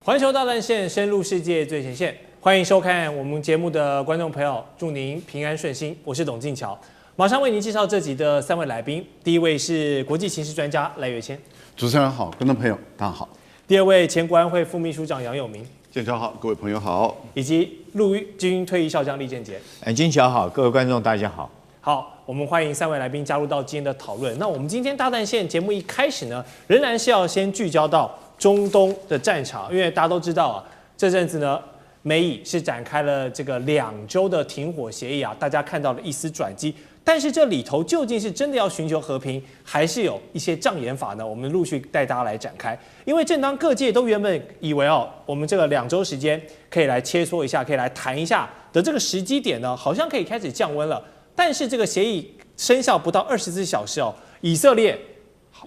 環球大戰線，深入世界最前線。歡迎收看我們節目的觀眾朋友，祝您平安順心。我是董進橋，馬上為您介紹這集的3位來賓。第一位是國際情勢專家賴岳謙，主持人好，觀眾朋友大家好。第二位前國安會副秘書長楊永明，進橋好，各位朋友好。以及陸軍退役少將李建杰，進橋好，各位觀眾大家好。好，我們歡迎3位來賓加入到今天的討論。那我們今天大戰線節目一開始呢，仍然是要先聚焦到中東的戰場，因為大家都知道啊，這陣子呢，美以是展開了這個2週的停火協議啊，大家看到了一絲轉機。但是這裡頭究竟是真的要尋求和平，還是有一些障眼法呢？我們陸續帶大家來展開。因為正當各界都原本以為哦，我們這個2週時間可以來切磋一下，可以來談一下的這個時機點呢，好像可以開始降溫了。但是這個協議生效不到24小時哦，以色列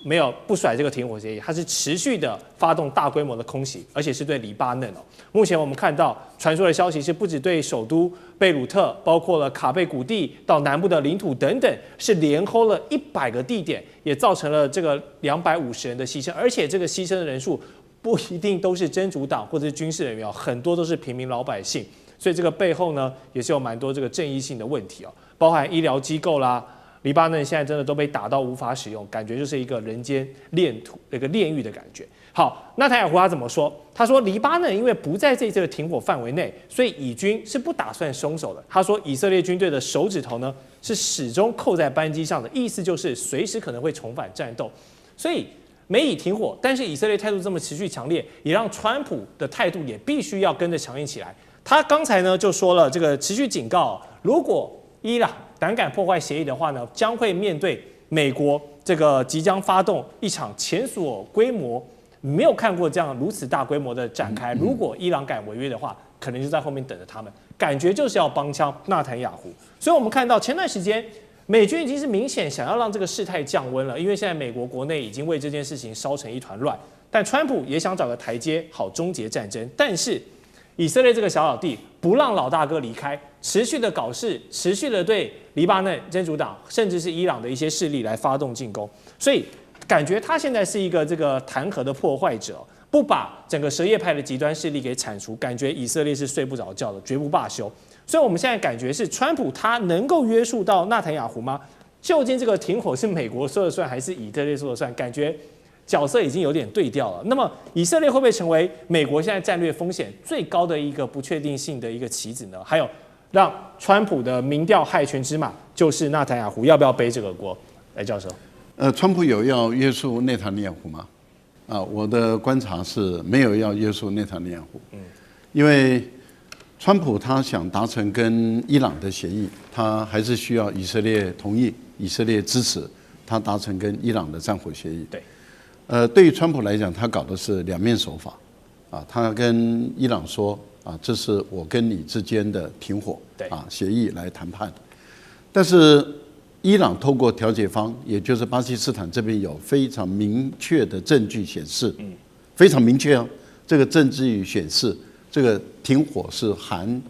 沒有不甩這個停火協議，它是持續的發動大規模的空襲，而且是對黎巴嫩哦。目前我們看到傳說的消息是，不只對首都貝魯特，包括了卡貝谷地到南部的領土等等，是連轟了100個地點，也造成了這個250人的犧牲，而且這個犧牲的人數不一定都是真主黨或者是軍事人員哦，很多都是平民老百姓，所以這個背後呢，也是有蠻多這個正義性的問題哦，包含醫療機構啦。黎巴嫩現在真的都被打到無法使用，感覺就是一個人間煉土、一個煉獄的感覺。好，納坦雅胡他怎麼說？他說黎巴嫩因為不在這次的停火範圍內，所以以軍是不打算鬆手的。他說以色列軍隊的手指頭呢是始終扣在扳機上的，意思就是隨時可能會重返戰鬥。所以美以停火，但是以色列態度這麼持續強烈，也讓川普的態度也必須要跟着強硬起來。他剛才呢就說了這個持續警告，如果伊朗膽敢破壞協議的話呢，將會面對美國這個即將發動一場前所規模沒有看過這樣如此大規模的展開。如果伊朗敢違約的話，可能就在後面等着他們，感覺就是要幫腔納坦雅胡。所以我們看到前段時間美軍已經是明顯想要讓這個事態降溫了，因為現在美國國內已經為這件事情燒成一團亂，但川普也想找個台階好終結戰爭，但是以色列這個小老弟不讓老大哥離開，持續的搞事，持續的對黎巴嫩真主黨甚至是伊朗的一些勢力來發動進攻，所以感覺他現在是一個這個彈劾的破壞者，不把整個什葉派的極端勢力給鏟除，感覺以色列是睡不着覺的，絕不罷休。所以我們現在感覺是川普他能夠約束到納坦雅胡嗎？究竟這個停火是美國說了算還是以色列說了算？感覺角色已經有點對調了。那麼以色列會不會成為美國現在戰略風險最高的一個不確定性的一個棋子呢？還有讓川普的民調害群之馬就是納坦雅胡，要不要背這個鍋？來，教授。川普有要約束內塔尼亞胡嗎？我的觀察是沒有要約束內塔尼亞胡。因為川普他想達成跟伊朗的協議，他還是需要以色列同意、以色列支持，他達成跟伊朗的戰火協議。對。對於川普來講，他搞的是兩面手法，他跟伊朗說，這是我跟你之間的停火，協議來談判。但是伊朗透過調解方，也就是巴基斯坦這邊有非常明確的證據顯示，非常明確哦，這個證據顯示，這個停火是含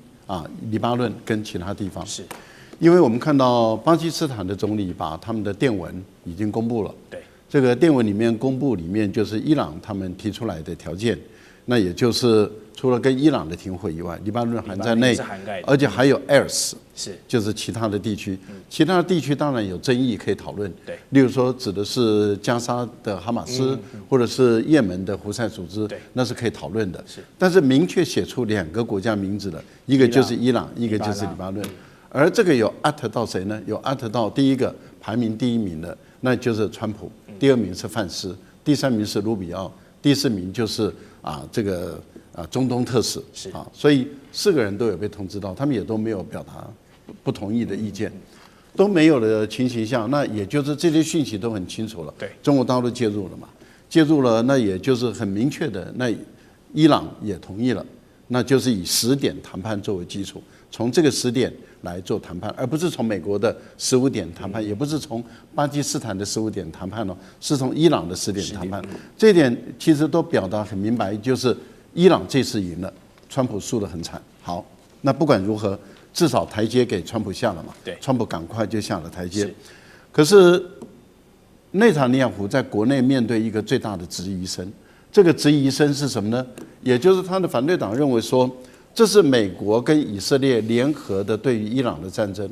黎巴嫩跟其他地方。是，因為我們看到巴基斯坦的總理把他們的電文已經公布了。對。這個電文裡面公布裡面就是伊朗他們提出來的條件，那也就是除了跟伊朗的停火以外，黎巴嫩含在內，而且還有 ERS， 是就是其他的地区，其他的地區當然有爭議可以討論，對，例如說指的是加沙的哈馬斯，或者是也門的胡塞組織，那是可以討論的，是，但是明確寫出2個國家名字的，一個就是伊朗，一個就是黎巴嫩，而這個有 at 到誰呢？有 at 到第一個排名第1名的，那就是川普。第2名是范斯，第3名是盧比奧，第4名就是這個中東特使所以4個人都有被通知到，他們也都沒有表達不同意的意見，都沒有的情形下，那也就是這些訊息都很清楚了。对，中國大陸介入了嘛？介入了，那也就是很明確的，那伊朗也同意了，那就是以10點談判作為基礎，從這個10點來做談判，而不是從美國的15點談判，也不是從巴基斯坦的15點談判哦，是從伊朗的10點談判。這一點其實都表達很明白，就是伊朗這次贏了，川普輸得很慘。好，那不管如何，至少台階給川普下了嘛。對，川普趕快就下了台階。可是內塔尼亞胡在國內面對一個最大的質疑聲，這個質疑聲是什麼呢？也就是他的反對黨認為說，這是美國跟以色列聯合的對於伊朗的戰爭。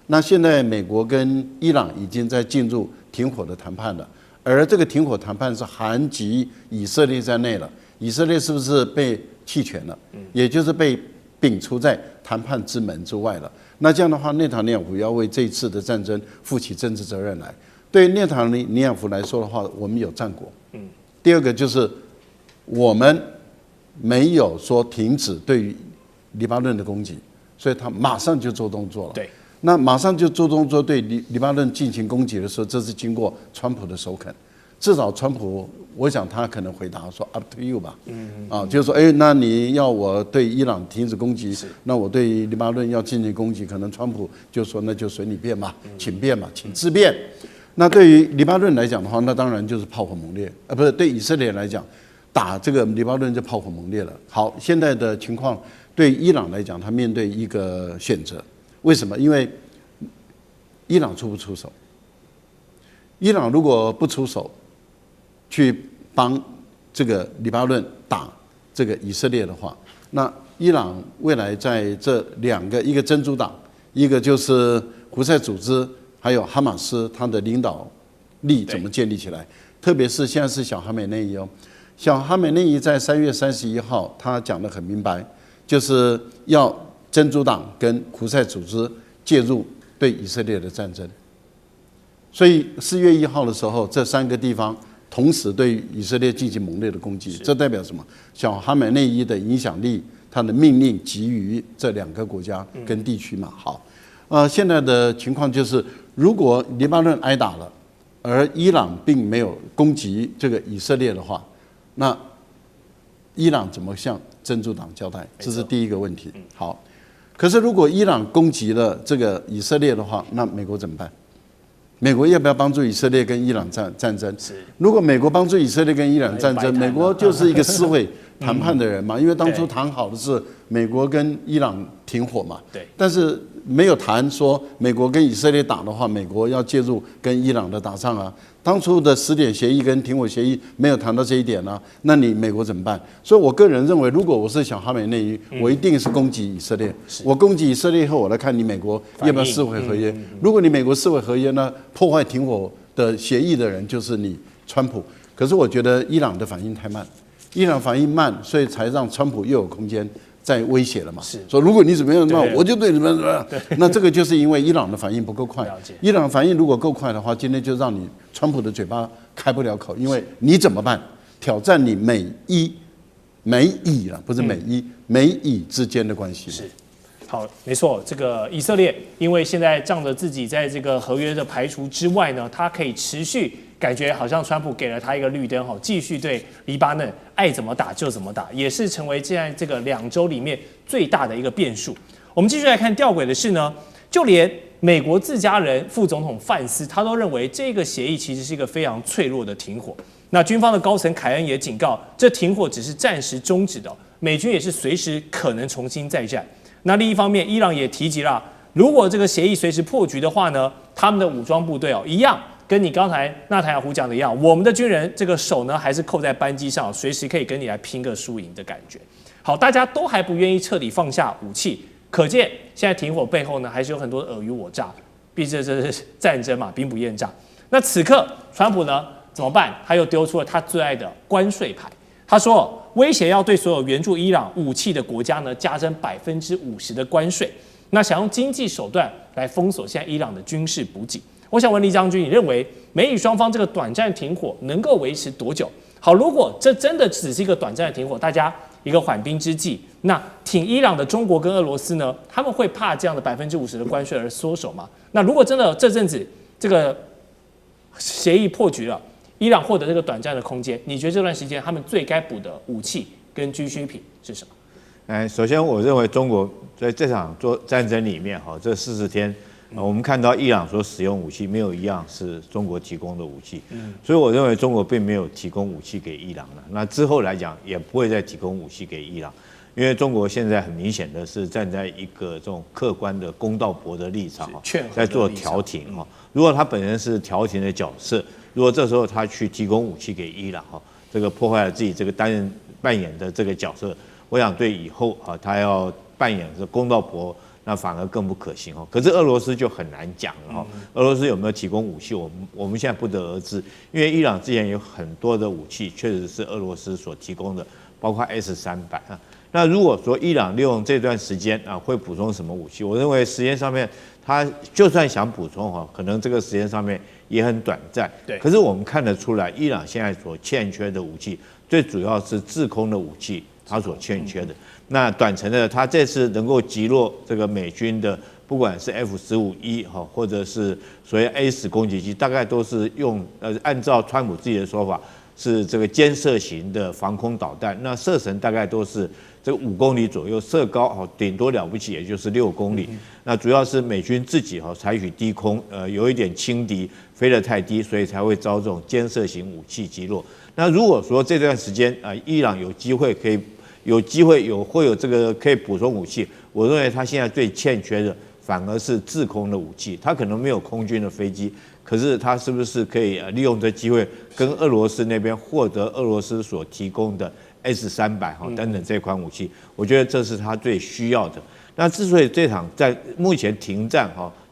那現在美國跟伊朗已經在進入停火的談判了，而這個停火談判是含及以色列在內了。以色列是不是被棄權了？也就是被摒除在談判之門之外了。那這樣的話，內塔尼亞胡要為這一次的戰爭負起政治責任來。對於內塔尼亞胡來說的話，我們有戰果。第二個就是我們沒有說停止對於黎巴嫩的攻擊，所以他馬上就做動作了。對，那馬上就做動作对黎巴嫩進行攻擊的時候，這是經過川普的首肯。至少川普，我想他可能回答說 "up to you" 吧。就是說，那你要我對伊朗停止攻擊，那我对黎巴嫩要进行攻擊，可能川普就說那就隨你便吧，請便吧，請自便。那對於黎巴嫩來講的話，那當然就是炮火猛烈，不是对以色列來講，打這個黎巴嫩就炮火猛烈了。好，現在的情況對伊朗來講，他面對一個選擇，為什麼？因為伊朗出不出手？伊朗如果不出手，去幫這個黎巴嫩打這個以色列的話，那伊朗未來在這兩個，一個真主黨，一個就是胡塞組織，還有哈馬斯，他的領導力怎麼建立起來？特別是現在是小哈美內伊哦，小哈美內伊在3月31號，他講得很明白，就是要真主黨跟胡塞組織介入對以色列的戰爭。所以4月1號的時候，這3個地方同時對以色列進行猛烈的攻擊，這代表什麼？小哈美內伊的影響力，他的命令給予這2個國家跟地區嘛。好，現在的情況就是，如果黎巴嫩挨打了，而伊朗並沒有攻擊這個以色列的話，那伊朗怎麼向真主黨交代？這是第一個問題。好，可是如果伊朗攻擊了這個以色列的話，那美國怎麼辦？美國要不要幫助以色列跟伊朗戰爭？如果美國幫助以色列跟伊朗戰爭，美國就是一個撕毀談判的人嘛，因為當初談好的是美國跟伊朗停火嘛。對。但是沒有談說美國跟以色列打的話，美國要介入跟伊朗的打仗啊。當初的10點協議跟停火協議沒有談到這一點啊，那你美國怎麼辦？所以我個人認為，如果我是小哈美內伊，我一定是攻擊以色列。我攻擊以色列以後，我來看你美國要不要撕毀合約。如果你美國撕毀合約呢，破壞停火的協議的人就是你川普。可是我覺得伊朗的反應太慢，伊朗反應慢，所以才讓川普又有空間在威脅了嘛。說如果你怎麼樣，那我就對你們怎麼樣。那這個就是因為伊朗的反應不夠快。伊朗反應如果夠快的話，今天就讓你川普的嘴巴開不了口，因為你怎麼辦？挑戰你美以了，不是美以之間的關係。是。好，沒錯，這個以色列因為現在仗着自己在這個合約的排除之外呢，他可以持續感覺好像川普給了他一個綠燈，繼續對黎巴嫩愛怎麼打就怎麼打，也是成為現在這個2週裡面最大的一個變數。我們繼續來看，弔詭的是呢，就連美國自家人副總統范斯，他都認為這個協議其實是一個非常脆弱的停火。那軍方的高層凱恩也警告，這停火只是暫時終止的，美軍也是隨時可能重新再戰。那另一方面，伊朗也提及了，如果這個協議隨時破局的話呢，他們的武裝部隊一樣，跟你剛才納坦雅胡講的一樣，我們的軍人這個手呢還是扣在扳機上，隨時可以跟你來拼個輸贏的感覺。好，大家都還不願意徹底放下武器，可見現在停火背後呢還是有很多的爾虞我詐，畢竟這是戰爭嘛，兵不厭詐。那此刻川普呢怎麼辦？他又丟出了他最愛的關稅牌。他說，威脅要對所有援助伊朗武器的國家呢加徵50%的關稅，那想用經濟手段來封鎖現在伊朗的軍事補給。我想問李將軍，你認為美以雙方這個短暫停火能夠維持多久？好，如果這真的只是一個短暫的停火，大家一個緩兵之計，那挺伊朗的中國跟俄羅斯呢，他們會怕這樣的50%的關稅而縮手嗎？那如果真的這陣子這個協議破局了，伊朗獲得這個短暫的空間，你覺得這段時間他們最該補的武器跟軍需品是什麼？首先我認為中國在這場戰爭裡面，這40天，我們看到伊朗所使用武器沒有一樣是中國提供的武器，所以我認為中國並沒有提供武器給伊朗了。那之後來講也不會再提供武器給伊朗，因為中國現在很明顯的是站在一個這種客觀的公道伯的立場，在做調停。如果他本人是調停的角色，如果這時候他去提供武器給伊朗，這個破壞了自己這個扮演的這個角色，我想對以後他要扮演這公道伯，那反而更不可行哦。可是俄羅斯就很難講了哈，俄羅斯有沒有提供武器，我們現在不得而知，因為伊朗之前有很多的武器確實是俄羅斯所提供的，包括 S-300啊。那如果說伊朗利用這段時間會補充什麼武器，我認為時間上面他就算想補充可能這個時間上面也很短暫。對。可是我們看得出來，伊朗現在所欠缺的武器，最主要是制空的武器，它所欠缺的。那短程的，他這次能夠擊落這個美軍的，不管是 F-15E 或者是所謂 A-10攻擊機，大概都是用按照川普自己的說法，是這個肩射型的防空導彈。那射程大概都是這個5公里左右，射高頂多了不起也就是6公里。那主要是美軍自己採取低空，有一點輕敵，飛得太低，所以才會遭這種肩射型武器擊落。那如果說這段時間伊朗有機會會有這個可以補充武器，我認為他現在最欠缺的反而是制空的武器。他可能沒有空軍的飛機，可是他是不是可以利用這機會跟俄羅斯那邊獲得俄羅斯所提供的 S-300等等這款武器？我覺得這是他最需要的。那之所以這場在目前停戰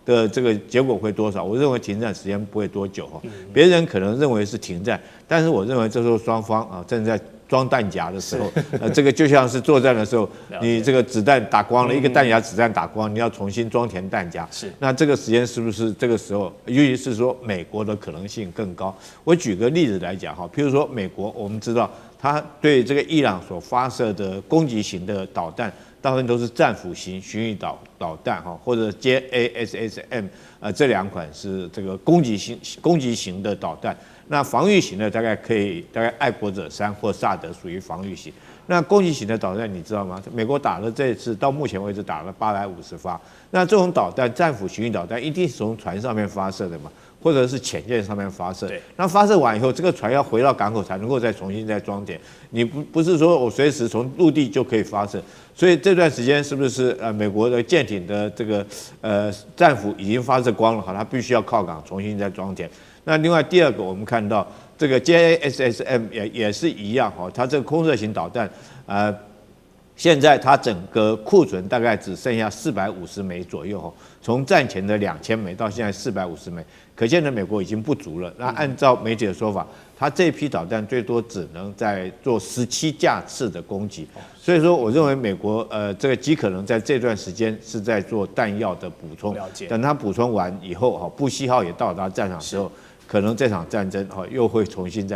的這個結果會多少？我認為停戰時間不會多久別人可能認為是停戰，但是我認為這時候雙方正在裝彈夾的時候，這個就像是作戰的時候，你這個子彈打光了，一個彈夾子彈打光，你要重新裝填彈夾。是，那這個時間是不是這個時候，尤其是說美國的可能性更高？我舉個例子來講譬如說美國，我們知道他對這個伊朗所發射的攻擊型的導彈，大部分都是戰斧型巡弋導彈或者 JASSM 這2款是這個攻擊型的導彈。那防禦型的大概愛國者3或薩德屬於防禦型。那攻擊型的導彈你知道嗎？美國打了這一次到目前為止打了850發。那這種導彈戰斧巡弋導彈一定是從船上面發射的嘛，或者是潛艦上面發射。那發射完以後，這個船要回到港口才能夠再重新再裝填。你不是說我隨時從陸地就可以發射。所以這段時間是不是美國的艦艇的這個戰斧已經發射光了？它必須要靠港重新再裝填。那另外第二個，我們看到這個 JASSM 也是一樣它這個空射型導彈現在它整個庫存大概只剩下450枚左右從戰前的2000枚到現在450枚，可見的美國已經不足了。那按照媒體的說法，它這批導彈最多只能在做17架次的攻擊，所以說我認為美國這個極可能在這段時間是在做彈藥的補充。等它補充完以後布希號也到達戰場之後，可能這場戰爭又會重啟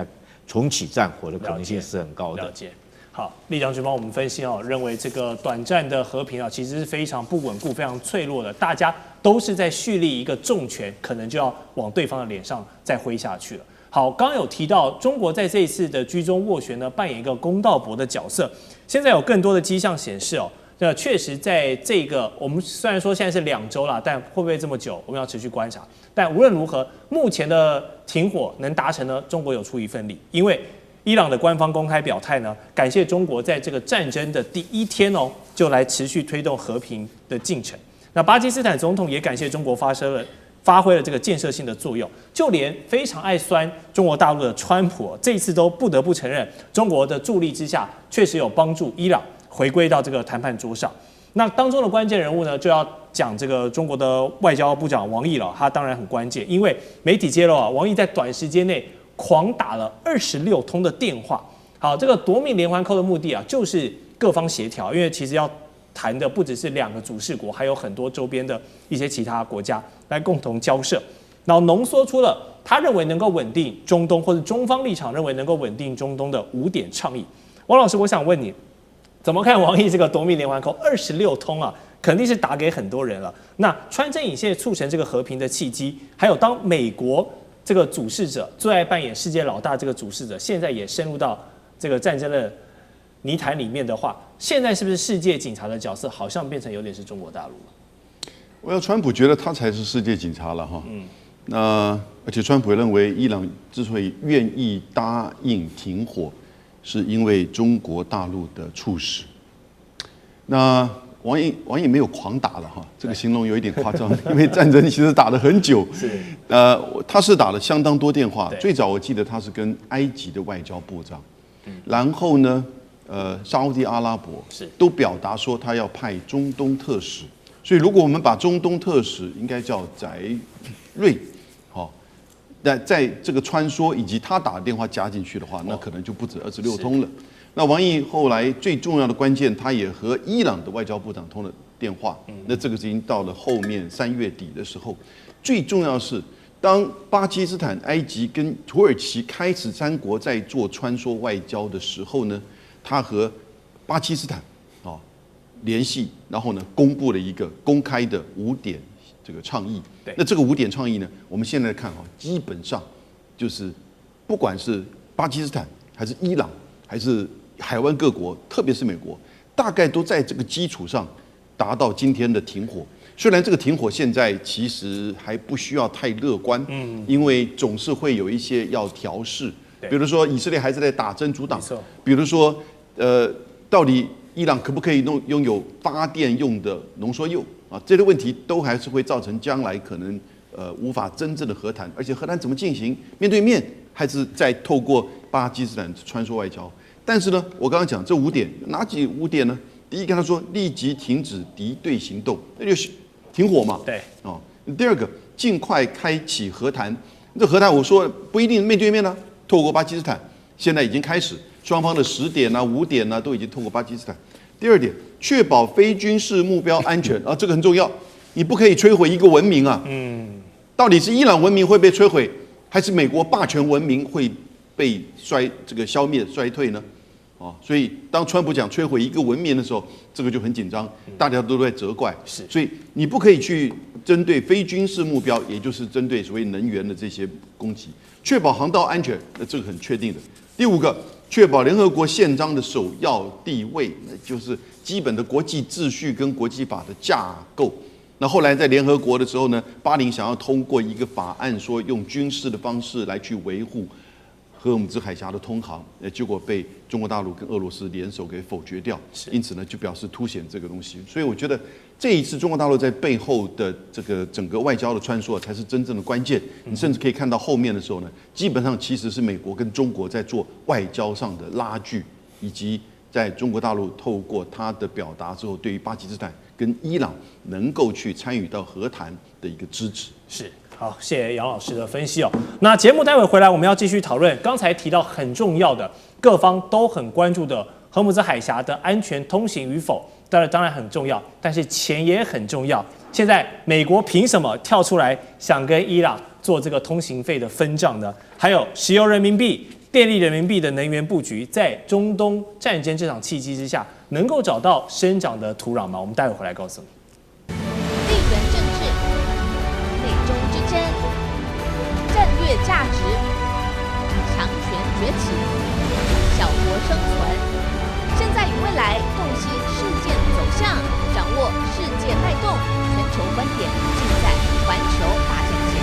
戰火的可能性是很高的。了解。好，酈將軍幫我們分析認為這個短暫的和平其實是非常不穩固、非常脆弱的，大家都是在蓄力一個重拳，可能就要往對方的臉上再揮下去了。好，剛剛有提到中國在這一次的居中斡旋呢，扮演一個公道伯的角色。現在有更多的跡象顯示那確實在這個我們雖然說現在是2週啦，但會不會這麼久，我們要持續觀察。但無論如何，目前的停火能達成呢，中國有出一份力，因為伊朗的官方公開表態呢，感謝中國在這個戰爭的第1天就來持續推動和平的進程。那巴基斯坦總統也感謝中國發揮了這個建設性的作用，就連非常愛酸中國大陸的川普這一次都不得不承認，中國的助力之下確實有幫助伊朗回歸到這個談判桌上。那當中的關鍵人物呢，就要講這個中國的外交部長王毅了，他當然很關鍵，因為媒體揭露王毅在短時間內狂打了26通的電話。好，這個奪命連環扣的目的就是各方協調，因為其實要談的不只是2個主事國，還有很多周邊的一些其他國家來共同交涉，然後濃縮出了他認為能夠穩定中東，或者中方立場認為能夠穩定中東的5點倡議。王老師，我想問你，怎麼看王毅這個奪命連環扣26通肯定是打給很多人了。那穿針引線促成這個和平的契機，還有當美國這個主事者最愛扮演世界老大這個主事者，現在也深入到這個戰爭的泥潭裡面的話，現在是不是世界警察的角色好像變成有點是中國大陸了？我要川普覺得他才是世界警察了那而且川普認為伊朗之所以願意答應停火，是因為中國大陸的促使。那王毅沒有狂打了這個形容有一點誇張，因為戰爭其實打了很久。他是打了相當多電話。最早我記得他是跟埃及的外交部長然後呢，沙烏地阿拉伯都表達說他要派中東特使，所以如果我們把中東特使应該叫翟瑞，那在這個穿梭以及他打電話加進去的話，那可能就不止26通了。那王毅後來最重要的關鍵，他也和伊朗的外交部長通了電話。那這個已經到了後面3月底的時候，最重要的是，當巴基斯坦、埃及跟土耳其開始3國在做穿梭外交的時候呢，他和巴基斯坦聯繫，然後呢公布了一個公開的5點這個倡議。那這個5點倡議呢，我們現在看基本上就是不管是巴基斯坦還是伊朗還是海灣各國，特別是美國，大概都在這個基礎上達到今天的停火。雖然這個停火現在其實還不需要太樂觀，因為總是會有一些要調試，比如說以色列還是在打真主黨，比如說到底伊朗可不可以擁有發電用的濃縮鈾啊？這類問題都還是會造成將來可能無法真正的和談，而且和談怎麼進行？面對面還是在透過巴基斯坦穿梭外交？但是呢，我剛剛講這5點，哪幾5點呢？第一個他說立即停止敵對行動，那就是停火嘛。對哦。第二個，盡快開啟和談。這和談我說不一定面對面呢，透過巴基斯坦，現在已經開始，雙方的10點5點都已經透過巴基斯坦。第二點，確保非軍事目標安全啊，這個很重要，你不可以摧毀一個文明啊。到底是伊朗文明會被摧毀，還是美國霸權文明會被消滅衰退呢？所以當川普講摧毀一個文明的時候，這個就很緊張，大家都在責怪。所以你不可以去針對非軍事目標，也就是針對所謂能源的這些攻擊，確保航道安全，那這個很確定的。第5個，確保聯合國憲章的首要地位，那就是基本的國際秩序跟國際法的架構。那後來在聯合國的時候呢，巴林想要通過一個法案，說用軍事的方式來去維護荷爾木茲海峽的通航，結果被中國大陸跟俄羅斯聯手給否決掉。因此呢，就表示凸顯這個東西。所以我覺得這一次中國大陸在背後的這個整個外交的穿梭才是真正的關鍵。你甚至可以看到後面的時候呢，基本上其實是美國跟中國在做外交上的拉鋸，以及在中國大陸透過他的表達之後，對於巴基斯坦跟伊朗能夠去參與到和談的一個支持。是。好，謝謝楊老師的分析哦。那節目待會回來，我們要繼續討論剛才提到很重要的，各方都很關注的荷姆茲海峽的安全通行與否，當然很重要，但是錢也很重要。現在美國憑什麼跳出來想跟伊朗做這個通行費的分賬呢？還有石油人民幣、電力人民幣的能源布局，在中東戰爭這場契機之下，能夠找到生長的土壤嗎？我們待會回來告訴你。價值，強權崛起，小國生存，現在與未來洞悉事件走向，掌握世界脈動，全球觀點盡在環球大戰線。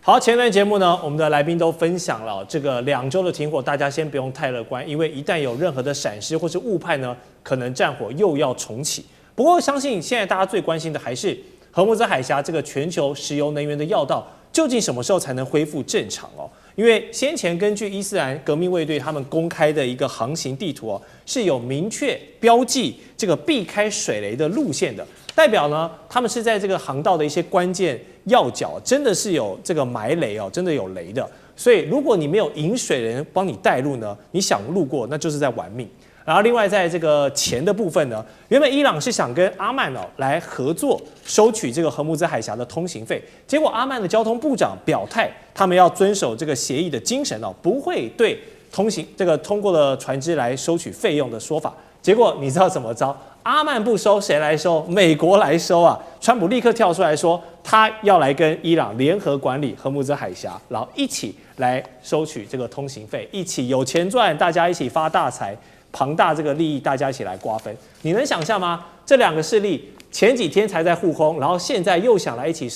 好，前段節目呢，我們的來賓都分享了這個2週的停火，大家先不用太樂觀，因為一旦有任何的閃失或是誤判呢，可能戰火又要重啟。不過，相信現在大家最關心的還是荷姆茲海峽這個全球石油能源的要道。究竟什麼時候才能恢復正常哦？因為先前根據伊斯蘭革命衛隊他們公開的一個航行地圖哦，是有明確標記這個避開水雷的路線的，代表呢他們是在這個航道的一些關鍵要角真的是有這個埋雷哦，真的有雷的。所以如果你沒有引水人幫你帶路呢，你想路過那就是在玩命。然後另外在這個錢的部分呢，原本伊朗是想跟阿曼來合作收取這個荷姆茲海峽的通行費，結果阿曼的交通部長表態，他們要遵守這個協議的精神不會對通過的船只來收取費用的說法。結果你知道怎麼着？阿曼不收，誰來收？美國來收啊！川普立刻跳出來說，他要來跟伊朗聯合管理荷姆茲海峽，然後一起來收取這個通行費，一起有錢賺，大家一起發大財。龐大這個利益，大家一起來瓜分，你能想象嗎？這2個勢力前幾天才在互轟，然後現在又想來一起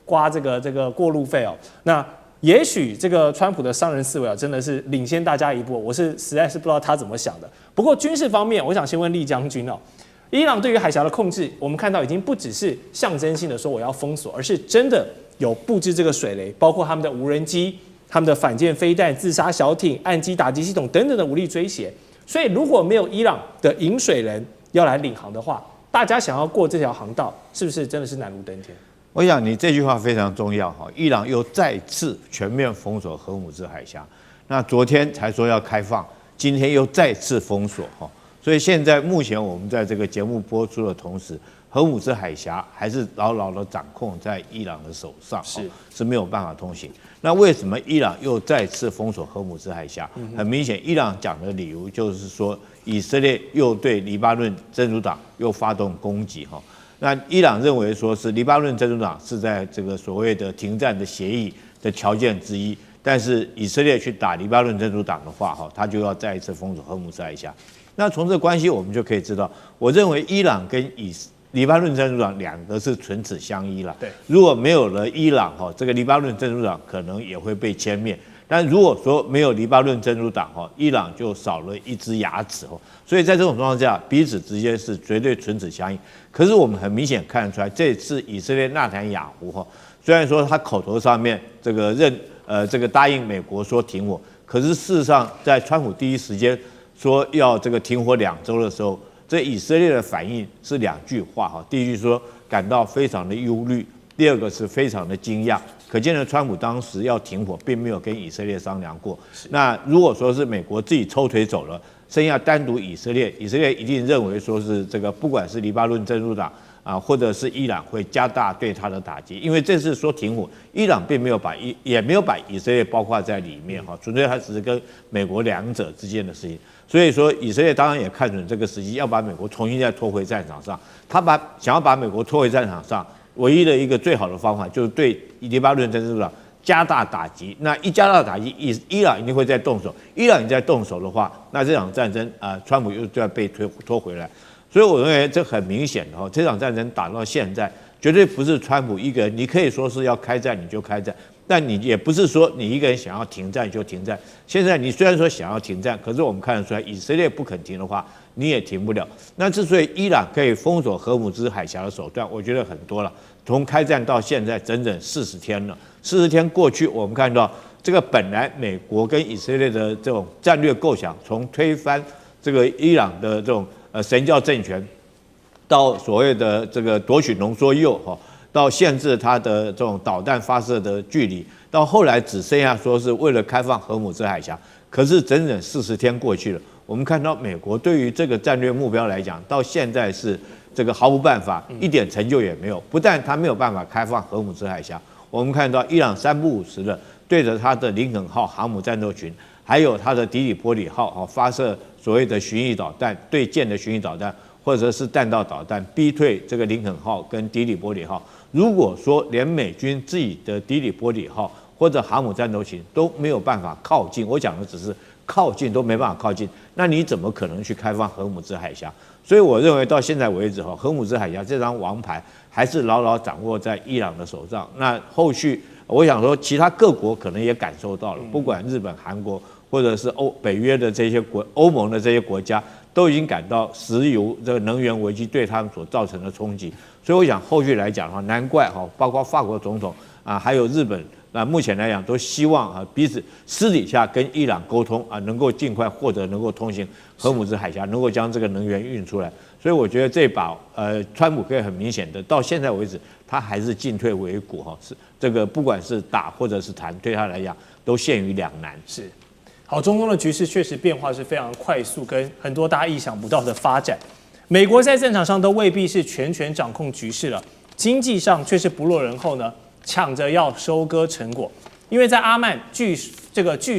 刮這個過路費哦。那也許這個川普的商人思維真的是領先大家一步，我實在是不知道他怎麼想的。不過軍事方面，我想先問酈將軍哦，伊朗對於海峽的控制，我們看到已經不只是象徵性的說我要封鎖，而是真的有布置這個水雷，包括他們的無人機。他們的反艦飛彈、自殺小艇、岸基打擊系統等等的武力威脅。所以如果沒有伊朗的引水人要來領航的話，大家想要過這條航道，是不是真的是難如登天？我想你這句話非常重要哈，伊朗又再次全面封鎖荷姆茲海峽，那昨天才說要開放，今天又再次封鎖哈，所以現在目前我們在這個節目播出的同時，荷姆茲海峽還是牢牢的掌控在伊朗的手上，是沒有辦法通行。那為什麼伊朗又再次封鎖荷姆茲海峽？很明顯，伊朗講的理由就是說，以色列又對黎巴嫩真主黨又發動攻擊哈。那伊朗認為說是黎巴嫩真主黨是在這個所謂的停戰的協議的條件之一，但是以色列去打黎巴嫩真主黨的話哈，他就要再一次封鎖荷姆茲海峽。那從這個關係我們就可以知道，我認為伊朗跟黎巴嫩真主黨兩個是唇齒相依了。對，如果沒有了伊朗哈，這個黎巴嫩真主黨可能也會被殲滅。但如果說沒有黎巴嫩真主黨哈，伊朗就少了一隻牙齒哈。所以在這種狀況下，彼此之間是絕對唇齒相依。可是我們很明顯看得出來，這次以色列納坦雅胡哈，雖然說他口頭上面這個答應美國說停火，可是事實上在川普第一時間說要這個停火2週的時候，這以色列的反應是2句話哈。第一句說感到非常的憂慮，第二個是非常的驚訝。可見呢，川普當時要停火，並沒有跟以色列商量過。那如果說是美國自己抽腿走了，剩下單獨以色列，以色列一定認為說是這個，不管是黎巴嫩真主黨啊，或者是伊朗，會加大對他的打擊。因為這次說停火，伊朗並沒有也沒有把以色列包括在裡面哈，純粹他只是跟美國兩者之間的事情。所以說，以色列当然也看準這個時機，要把美國重新再拖回戰場上。他想要把美國拖回戰場上，唯一的一個最好的方法就是對黎巴嫩真主黨加大打擊。那一加大打擊，伊朗一定會再動手。伊朗一再動手的話，那這場戰爭川普又就要被拖回來。所以我認為這很明顯的哈，這場戰爭打到現在，絕對不是川普一個人。你可以說是要開戰你就開戰，但你也不是說你一個人想要停戰就停戰。現在你雖然說想要停戰，可是我們看得出來，以色列不肯停的話，你也停不了。那之所以伊朗可以封鎖荷姆茲海峽的手段，我覺得很多了。從開戰到現在整整40天了，40天過去，我們看到這個本來美國跟以色列的這種戰略構想，從推翻這個伊朗的這種神教政權，到所謂的這個奪取濃縮鈾哈，到限制它的這種導彈發射的距離，到後來只剩下說是為了開放荷姆茲海峽。可是整整40天過去了，我們看到美國對於這個戰略目標來講，到現在是這個毫無辦法，一點成就也沒有。不但他沒有辦法開放荷姆茲海峽，我們看到伊朗3不5時的對着他的林肯號航母戰鬥群，還有他的迪里波里號發射所謂的巡弋導彈、對艦的巡弋導彈，或者是彈道導彈，逼退這個林肯號跟迪里波里號。如果說連美軍自己的迪里波里號或者航母戰鬥群都沒有辦法靠近，我講的只是靠近都沒辦法靠近，那你怎麼可能去開放荷姆茲海峽？所以我認為到現在為止荷姆茲海峽這張王牌還是牢牢掌握在伊朗的手上。那後續我想說，其他各國可能也感受到了，不管日本、韓國或者是北約的這些歐盟的這些國家，都已經感到石油這個能源危機對他們所造成的衝擊。所以我想後續來講的話，難怪包括法國總統還有日本。那目前來講，都希望彼此私底下跟伊朗溝通能夠盡快獲得能夠通行荷姆茲海峽，能夠將這個能源運出來。所以我覺得這把川普可以很明顯的到現在為止，他還是進退維谷是這個不管是打或者是談，對他來講都陷於兩難。是，好，中東的局勢確實變化是非常快速，跟很多大家意想不到的發展。美國在戰場上都未必是全權掌控局勢了，經濟上卻是不落人後呢，搶着要收割成果。因為在阿曼拒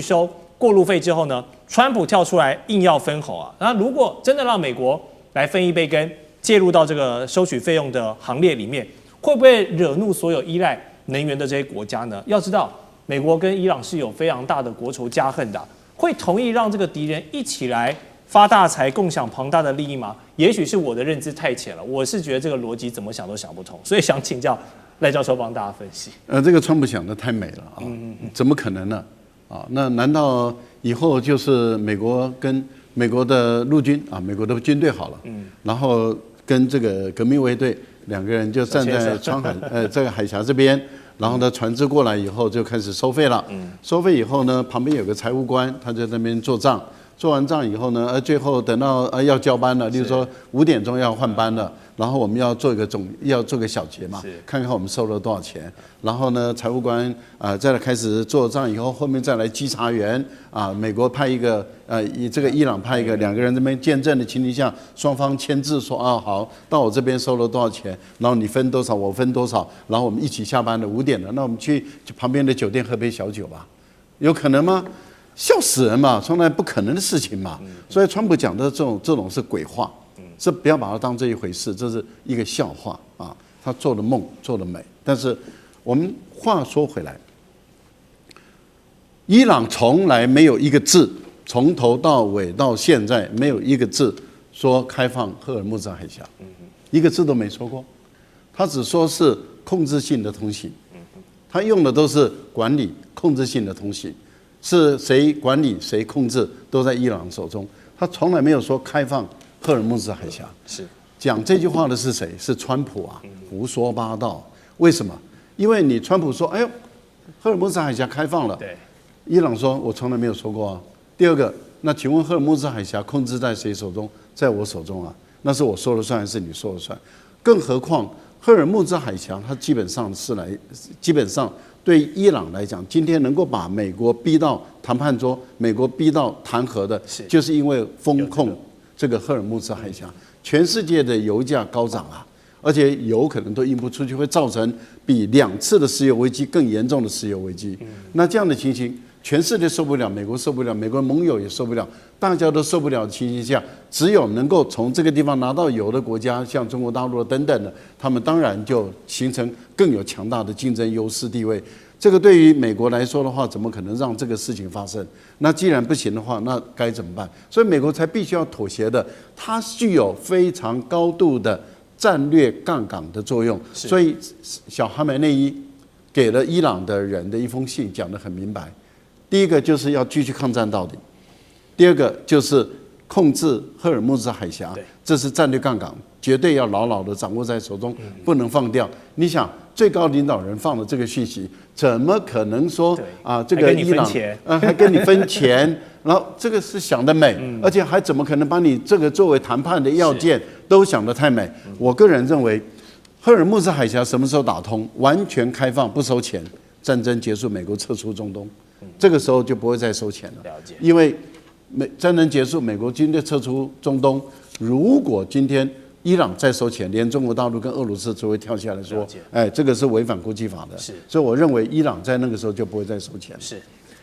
收過路費之後呢，川普跳出來硬要分紅啊。那如果真的讓美國來分一杯羹，介入到這個收取費用的行列裡面，會不會惹怒所有依賴能源的這些國家呢？要知道，美國跟伊朗是有非常大的國仇家恨的，會同意讓這個敵人一起來發大財、共享龐大的利益嗎？也許是我的認知太淺了，我是覺得這個邏輯怎麼想都想不通，所以想請教賴教授幫大家分析。這個川普想的太美了啊，怎麼可能呢？啊，那難道以後就是美國跟美國的陸軍啊，美國的軍隊好了，然後跟這個革命衛隊2個人就站在这個海峽這邊，然後呢，船只過來以後就開始收費了。收費以後呢，旁邊有個財務官，他在那邊做賬。做完賬以後呢，最後等到要交班了，例如說5點鐘要換班了，然後我們要做個小結嘛，看看我們收了多少錢。然後呢，財務官再來開始做賬以後，後面再來稽查員美國派一個這個伊朗派一個2個人這邊見證的情形下，雙方簽字說好，到我這邊收了多少錢，然後你分多少，我分多少，然後我們一起下班了5點了，那我們去旁邊的酒店喝杯小酒吧，有可能嗎？笑死人嘛，從來不可能的事情嘛。所以川普講的這種是鬼話，是不要把它當這一回事，這是一個笑話啊。他做的夢做的美，但是我們話說回來，伊朗從來沒有一個字，從頭到尾到現在沒有一個字說開放赫爾木茲海峽，一個字都沒說過，他只說是控制性的通行，他用的都是管理控制性的通行。是誰管理誰控制都在伊朗手中，他從來沒有說開放赫爾木茲海峽。是講這句話的是誰？是川普啊，胡說八道。為什麼？因為你川普說，哎呦，赫爾木茲海峽開放了，對，伊朗說我從來沒有說過啊。第二個，那請問赫爾木茲海峽控制在誰手中？在我手中啊，那是我說了算還是你說了算？更何況赫爾木茲海峽，它基本上對伊朗來講，今天能夠把美國逼到談判桌，美國逼到彈劾的，就是因為封控這個赫爾木茲海峽。全世界的油價高漲啊，而且油可能都運不出去，會造成比2次的石油危機更嚴重的石油危機。那這樣的情形，全世界受不了，美國受不了，美國盟友也受不了，大家都受不了的情形下，只有能夠從這個地方拿到油的国家，像中國大陸等等的，他們當然就形成更有強大的競爭優勢地位。這個對於美國來說的話，怎麼可能讓這個事情發生？那既然不行的話，那該怎麼辦？所以美國才必須要妥協的。它具有非常高度的戰略槓桿的作用。所以小哈梅內伊給了伊朗的人的一封信，講得很明白。第一個就是要繼續抗戰到底，第二個就是控制赫爾木茲海峽，這是戰略槓桿，絕對要牢牢的掌握在手中，不能放掉。你想，最高領導人放了這個訊息，怎麼可能說這個伊朗還跟你分錢？然後這個是想得美，而且還怎麼可能把你這個作為談判的要件都想得太美？我個人認為，赫爾木茲海峽什麼時候打通，完全開放不收錢，戰爭結束，美國撤出中東，這個時候就不會再收錢了。因為戰爭結束，美國軍隊撤出中東，如果今天伊朗再收錢，連中國大陸跟俄羅斯都會跳下來說，這個是違反國際法的。所以我認為伊朗在那個時候就不會再收錢。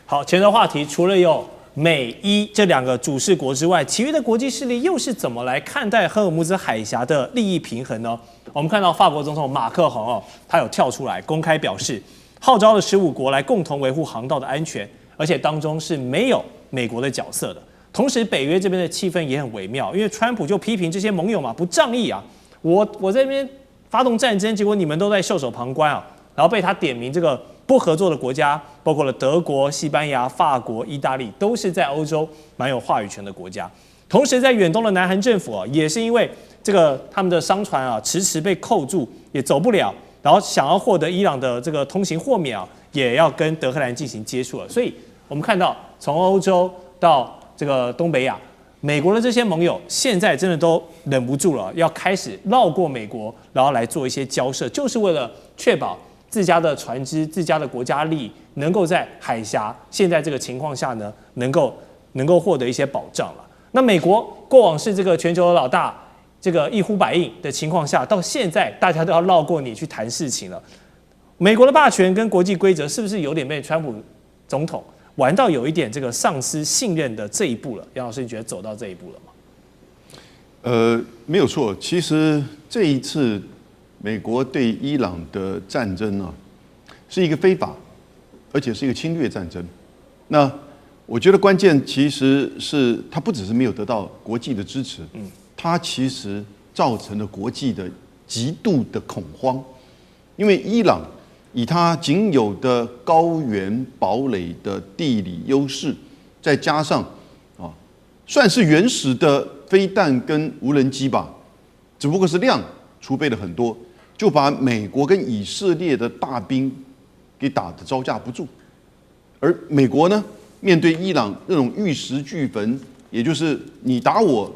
好，前頭話題除了有美伊這2個主事國之外，其餘的國際勢力又是怎麼來看待赫爾木茲海峽的利益平衡呢？我們看到法國總統馬克宏他有跳出來公開表示，號召了15國來共同維護航道的安全，而且當中是沒有美國的角色的。同時，北約這邊的氣氛也很微妙，因為川普就批評這些盟友嘛不仗義啊，我在這邊發動戰爭，結果你們都在袖手旁觀啊，然後被他點名這個不合作的國家，包括了德國、西班牙、法國、意大利，都是在歐洲蠻有話語權的國家。同時，在遠東的南韓政府也是因為這個他們的商船遲遲被扣住，也走不了，然後想要獲得伊朗的這個通行豁免也要跟德黑蘭進行接觸了。所以我們看到從歐洲到這個東北亞，美國的這些盟友現在真的都忍不住了，要開始繞過美國，然後來做一些交涉，就是為了確保自家的船只、自家的國家利益能夠在海峽現在這個情況下呢，能夠獲得一些保障了。那美國過往是這個全球的老大，這個一呼百應的情況下，到現在大家都要繞過你去談事情了。美國的霸權跟國際規則是不是有點被川普總統玩到有一點這個喪失信任的這一步了？楊老師，你覺得走到這一步了嗎？沒有錯。其實這一次美國對伊朗的戰爭是一個非法，而且是一個侵略戰爭。那我覺得關鍵其實是它不只是沒有得到國際的支持，它其實造成了國際的極度的恐慌，因為伊朗以它僅有的高原堡壘的地理優勢，再加上算是原始的飛彈跟無人機吧，只不過是量儲備了很多，就把美國跟以色列的大兵給打得招架不住。而美國呢，面對伊朗那種玉石俱焚，也就是你打我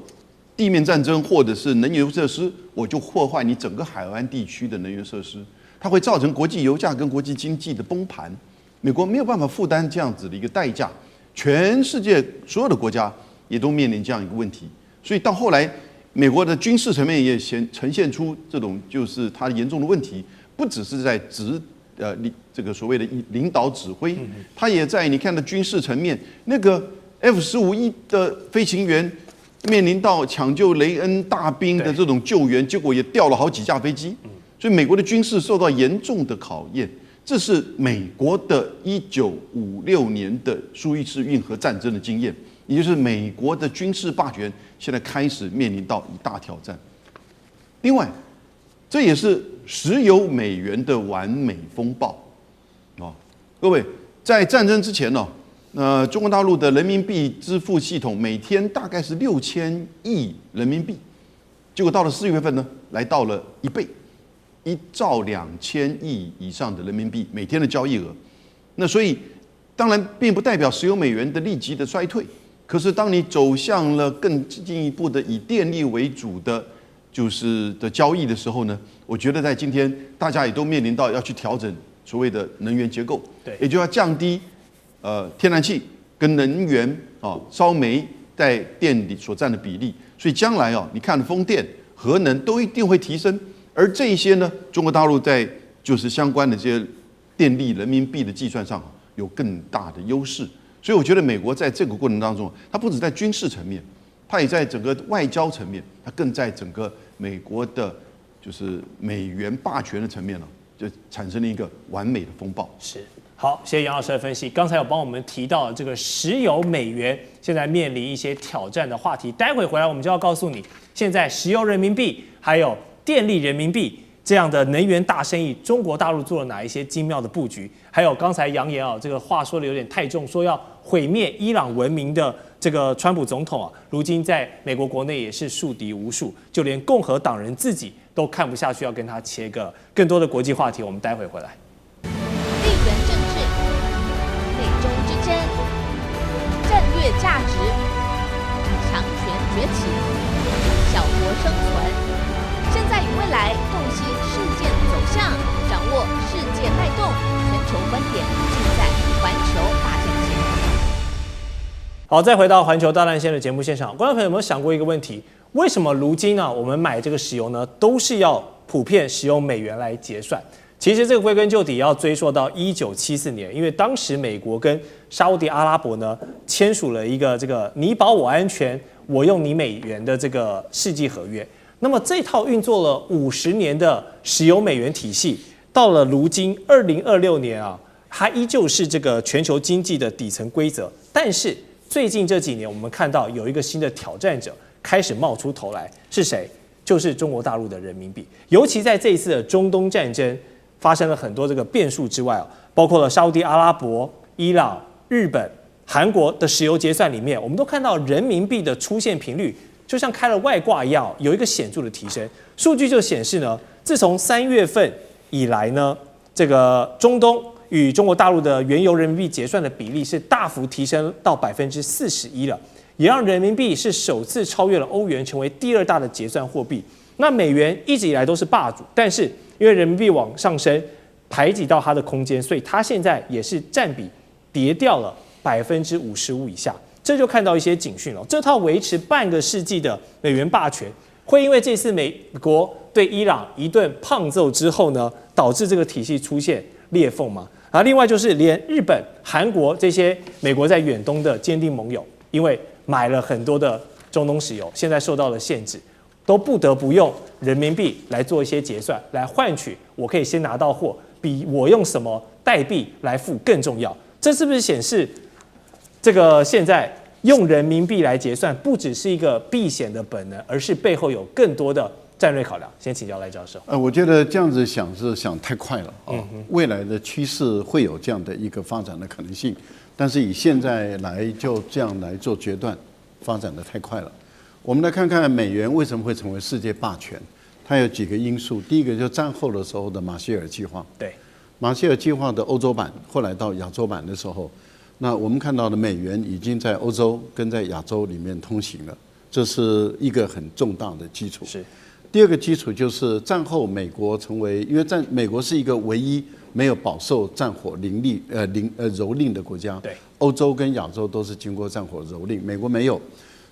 地面戰爭或者是能源設施，我就破壞你整個海灣地區的能源設施，它會造成國際油價跟國際經濟的崩盤。美國沒有辦法負擔這樣子的一個代價，全世界所有的國家也都面臨這樣一個問題。所以到後來，美國的軍事層面也呈現出這種就是它嚴重的問題，不只是在這個所謂的領導指揮，它也在你看的軍事層面，那個 F-15E 的飛行員面臨到搶救雷恩大兵的這種救援，結果也掉了好幾架飛機，所以美國的軍事受到嚴重的考驗。這是美國的1956年的蘇伊士運河戰爭的經驗，也就是美國的軍事霸權現在開始面臨到一大挑戰。另外，這也是石油美元的完美風暴啊！各位，在戰爭之前呢，中國大陸的人民幣支付系統每天大概是6000億人民幣，結果到了4月份呢，來到了1倍，1兆2000億以上的人民幣每天的交易額。那所以當然並不代表石油美元的立即的衰退，可是當你走向了更進一步的以電力為主的交易的時候呢，我覺得在今天大家也都面臨到要去調整所謂的能源結構，對，也就要降低天然氣跟能源燒煤在電裡所佔的比例，所以將來你看風電、核能都一定會提升，而這一些呢，中國大陸在就是相關的這些電力人民幣的計算上有更大的優勢，所以我覺得美國在這個過程當中，它不只在軍事層面，它也在整個外交層面，它更在整個美國的就是美元霸權的層面就產生了一個完美的風暴。是。好，謝謝楊老師的分析。剛才有幫我們提到這個石油美元現在面臨一些挑戰的話題，待會回來我們就要告訴你，現在石油人民幣還有電力人民幣這樣的能源大生意，中國大陸做了哪一些精妙的布局？還有剛才揚言這個話說的有點太重，說要毀滅伊朗文明的這個川普總統如今在美國國內也是樹敵無數，就連共和黨人自己都看不下去，要跟他切割。更多的國際話題，我們待會回來。地缘政治、美中之爭、戰略價值、強權崛起、小國生存，現在與未來洞悉事件走向，掌握世界脈動，全球觀點盡在環球大戰線。好，再回到環球大戰線的節目現場，觀眾朋友有沒有想過一個問題？為什麼如今我們買這個石油呢，都是要普遍使用美元來結算？其實這個歸根究底要追溯到1974年，因為當時美國跟沙烏地阿拉伯呢簽署了一個這個你保我安全，我用你美元的這個世紀合約。那麼這套運作了50年的石油美元體系，到了如今2026年它依舊是這個全球經濟的底層規則。但是最近這幾年，我們看到有一個新的挑戰者開始冒出頭來，是誰？就是中國大陸的人民幣。尤其在這一次的中東戰爭發生了很多這個變數之外包括了沙烏地阿拉伯、伊朗、日本、韓國的石油結算裡面，我們都看到人民幣的出現頻率就像開了外掛一樣，有一個顯著的提升。數據就顯示呢，自從3月份以來呢，這個中東與中國大陸的原油人民幣結算的比例是大幅提升到41%了，也讓人民幣是首次超越了歐元，成為第2大的結算貨幣。那美元一直以來都是霸主，但是因為人民幣往上升，排擠到它的空間，所以它現在也是占比跌掉了55%以下。這就看到一些警訊了。這套維持半個世紀的美元霸權，會因為這次美國對伊朗一頓胖揍之後呢，導致這個體系出現裂縫嗎？另外就是連日本、韓國這些美國在遠東的堅定盟友，因為買了很多的中東石油，現在受到了限制，都不得不用人民幣來做一些結算，來換取我可以先拿到貨，比我用什麼代幣來付更重要。這是不是顯示這個現在用人民幣來結算，不只是一個避險的本能，而是背後有更多的戰略考量？先請教賴教授。我覺得這樣子想是想太快了未來的趨勢會有這樣的一個發展的可能性，但是以現在來就這樣來做決斷，發展的太快了。我們來看看美元為什麼會成為世界霸權，它有幾個因素。第一個就是戰後的時候的馬歇爾計劃。對，馬歇爾計劃的歐洲版後來到亞洲版的時候，那我們看到的美元已經在歐洲跟在亞洲裡面通行了，這是一個很重大的基礎。是。第二個基礎就是戰後美國成為，因為美國是一個唯一沒有飽受戰火蹂躪的國家。對。歐洲跟亞洲都是經過戰火蹂躪，美國沒有，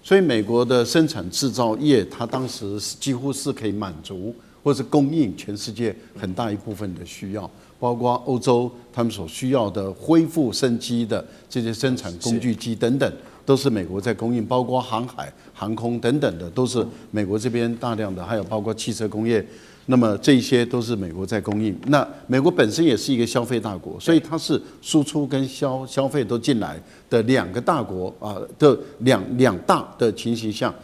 所以美國的生產製造業，它當時幾乎是可以滿足或是供應全世界很大一部分的需要。包括歐洲他們所需要的恢復生機的這些生產工具機等等，都是美國在供應，包括航海、航空等等的，都是美國這邊大量的，還有包括汽車工業，那麼這些都是美國在供應。那美國本身也是一個消費大國，所以它是輸出跟消費都進來的兩個大國的兩大的情形下，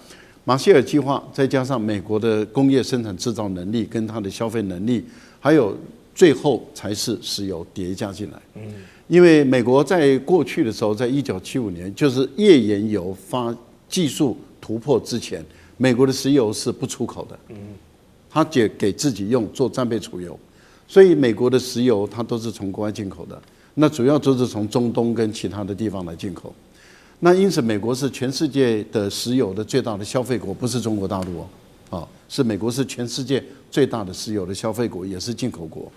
馬歇爾計劃再加上美國的工業生產製造能力跟它的消費能力，還有最後才是石油疊加進來。因為美國在過去的時候，在1975年，就是頁岩油技術突破之前，美国的石油是不出口的。他給自己用做战備儲油，所以美國的石油它都是從國外進口的。那主要都是從中東跟其他的地方來进口。那因此，美国是全世界的石油的最大的消費國，不是中国大陸哦，是美國是全世界最大的石油的消費國，也是进口國。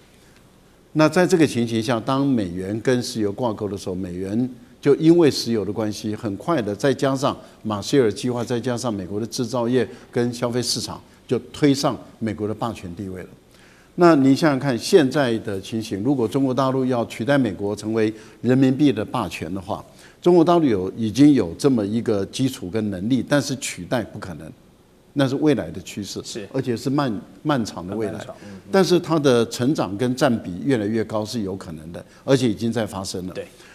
那在这個情形下，當美元跟石油掛鈎的時候，美元就因為石油的關係，很快的再加上馬歇爾計劃，再加上美國的製造業跟消費市場，就推上美國的霸權地位了。那你想想看，現在的情形，如果中國大陸要取代美國成為人民幣的霸權的話，中國大陸已經有這麼一個基礎跟能力，但是取代不可能。那是未來的趨勢，而且是漫長的未來。但是它的成長跟佔比越來越高是有可能的，而且已經在發生了。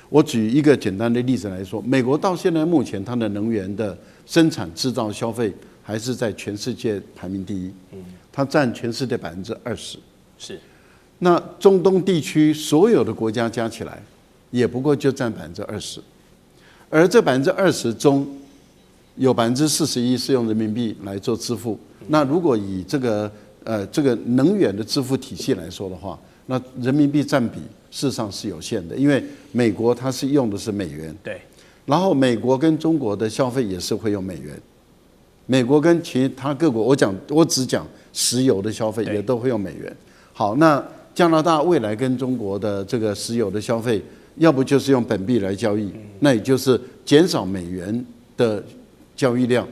我舉一個簡單的例子來說，美國到現在目前它的能源的生產、製造、消費還是在全世界排名第一，它佔全世界20%。是。那中東地區所有的國家加起來，也不過就佔20%，而這20%中，有41%是用人民幣來做支付。那如果以這個能源的支付體系來說的話，那人民幣佔比事實上是有限的，因為美國它是用的是美元。对。然後美國跟中國的消費也是會用美元，美國跟其他各國，我只講石油的消費也都會用美元。好，那加拿大未來跟中國的這個石油的消費，要不就是用本幣來交易，那也就是減少美元的交易量，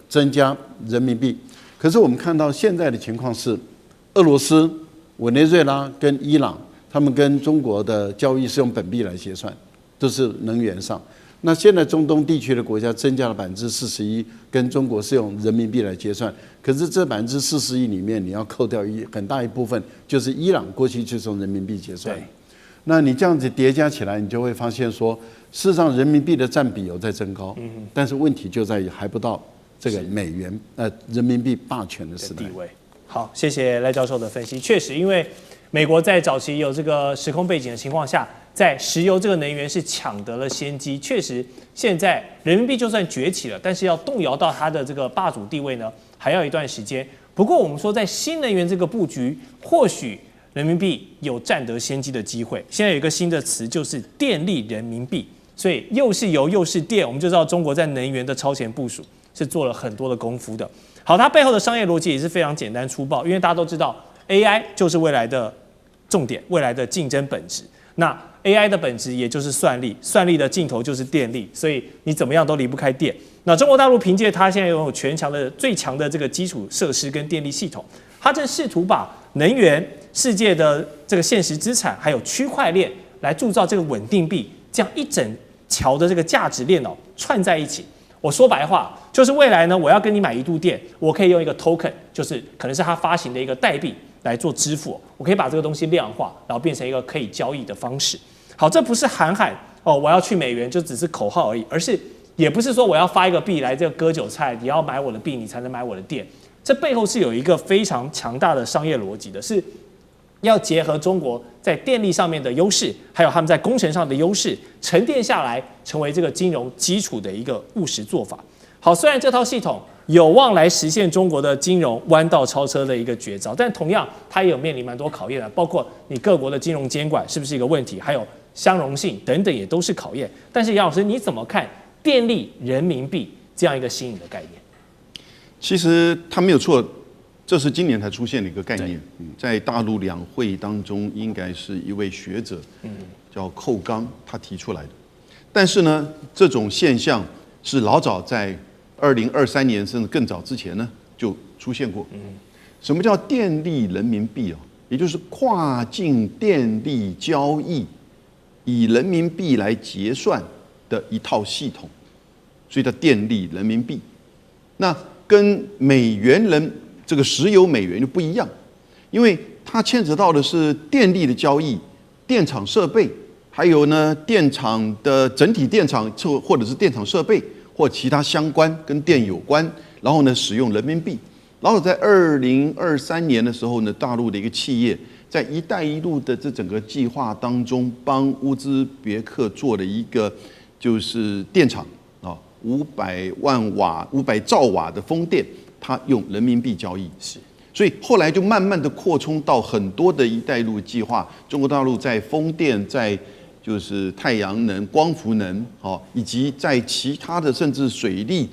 增加人民幣。可是我們看到現在的情況是，俄羅斯、委內瑞拉跟伊朗，他們跟中國的交易是用本幣來結算，都是能源上。那現在中東地區的國家增加了41%，跟中國是用人民幣來結算。可是這41%裡面，你要扣掉很大一部分，就是伊朗過去就是用人民幣結算。那你這樣子疊加起來，你就會發現說，事實上人民幣的佔比有在增高，但是問題就在於還不到這個人民幣霸權的時代。好，謝謝賴教授的分析。確實，因為美國在早期有這個時空背景的情況下，在石油這個能源是搶得了先機。確實，現在人民幣就算崛起了，但是要動搖到它的這個霸主地位呢，還要一段時間。不過我們說，在新能源這個布局，或許人民幣有占得先機的機會。現在有一個新的詞，就是電力人民幣。所以又是油又是電，我們就知道中國在能源的超前部署是做了很多的功夫的。好，它背後的商業邏輯也是非常簡單粗暴，因為大家都知道 AI 就是未來的重點，未來的競爭本質。那 AI 的本質也就是算力，算力的盡頭就是電力，所以你怎麼樣都離不開電。那中國大陸憑借它現在擁有最強的這個基礎設施跟電力系統，它正試圖把能源、世界的這個現實資產，還有區塊鏈來鑄造這個穩定幣，這樣一整橋的這個價值鏈串在一起。我說白話就是未來呢，我要跟你買1度電，我可以用一個 token， 就是可能是它發行的一個代幣來做支付，我可以把這個東西量化，然後變成一個可以交易的方式。好，這不是喊我要去美元，就只是口號而已，而是也不是說我要發一個幣來這個割韭菜，你要買我的幣，你才能買我的電。這背後是有一個非常強大的商業邏輯的，是要結合中國在電力上面的優勢，還有他們在工程上的優勢，沉澱下來，成為這個金融基礎的一個務實做法。好，雖然這套系統有望來實現中國的金融彎道超車的一個絕招。但同樣，它也有面臨蠻多考驗的，包括你各國的金融監管是不是一個問題，還有相容性等等也都是考驗。但是楊老師，你怎麼看電力人民幣這樣一個新穎的概念？其實它沒有錯，這是今年才出現的一個概念。在大陸兩會當中，應該是一位學者，叫寇剛，他提出來的。但是呢，這種現象是老早在2023年甚至更早之前呢就出現過。什麼叫電力人民幣啊？也就是跨境電力交易以人民幣來結算的一套系統，所以叫電力人民幣。那跟美元這個石油美元就不一樣，因為它牽扯到的是電力的交易、電廠設備，還有呢電廠的整體電廠或者是電廠設備或其他相關跟電有關，然後呢使用人民幣。然後在2023年的時候呢，大陸的一個企業在"一帶一路"的這整個計劃當中，幫烏茲別克做了一個就是電廠啊，500兆瓦的風電，它用人民幣交易。所以後来就慢慢的擴充到很多的"一帶一路"計劃，中國大陸在風電在就是太陽能、光伏能，以及在其他的甚至水力、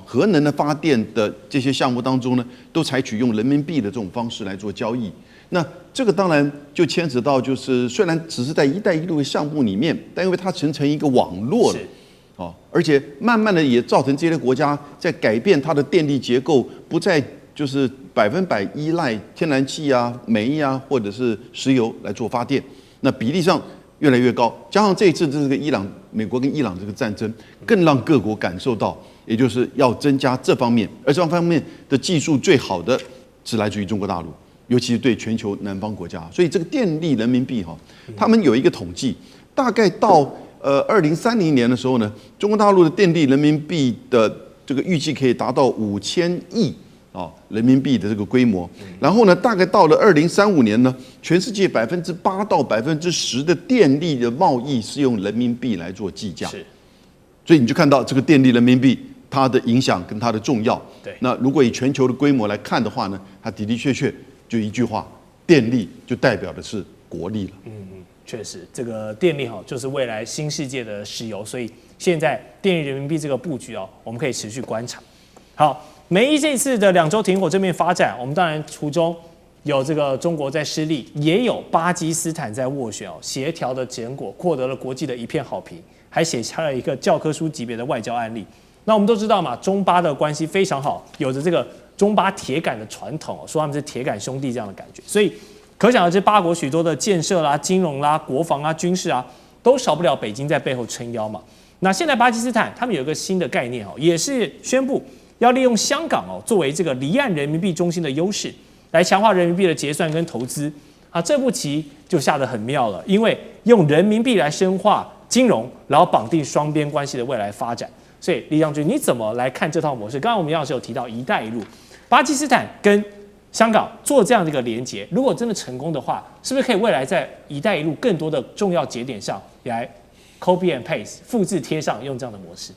核能的發電的這些項目當中呢，都採取用人民幣的這種方式來做交易。那這個當然就牽扯到，就是雖然只是在"一帶一路"的項目裡面，但因為它形成一個網絡了，而且慢慢的也造成這些國家在改變它的電力結構，不再就是100%依賴天然氣啊、煤啊或者是石油來做發電，那比例上越來越高，加上這一次這個美國跟伊朗這個戰爭，更讓各國感受到，也就是要增加這方面，而這方面的技術最好的是來自於中國大陸，尤其是對全球南方國家。所以這個電力人民幣他們有一個統計，大概到2030年的時候呢，中国大陸的電力人民幣的這個預計可以達到5000億。人民幣的這個規模，然後呢，大概到了2035年呢，全世界8%到10%的電力的貿易是用人民幣來做計價，所以你就看到這個電力人民幣它的影響跟它的重要。那如果以全球的規模來看的話呢，它的的確確就一句話，電力就代表的是國力了。確實，這個電力就是未來新世界的石油，所以現在電力人民幣這個布局我們可以持續觀察。好。美伊這次的2週停火正面發展，我們當然途中有這個中國在施力，也有巴基斯坦在斡旋協調的結果獲得了國際的一片好評，還寫下了一個教科書級別的外交案例。那我們都知道嘛，中巴的關係非常好，有着這個中巴鐵桿的傳統，說他們是鐵桿兄弟這樣的感覺。所以可想而知，巴國許多的建設啦、金融啦、國防啊、軍事啊，都少不了北京在背後撐腰嘛。那現在巴基斯坦他們有一個新的概念也是宣布。要利用香港作為這個離岸人民幣中心的優勢，來強化人民幣的結算跟投資這步棋就下得很妙了，因為用人民幣來深化金融，然後綁定雙邊關係的未來發展。所以李將軍，你怎麼來看這套模式？剛剛我們楊老師有提到"一帶一路"，巴基斯坦跟香港做這樣的一個連結，如果真的成功的話，是不是可以未來在"一帶一路"更多的重要節點上來copy and paste 複製貼上，用這樣的模式。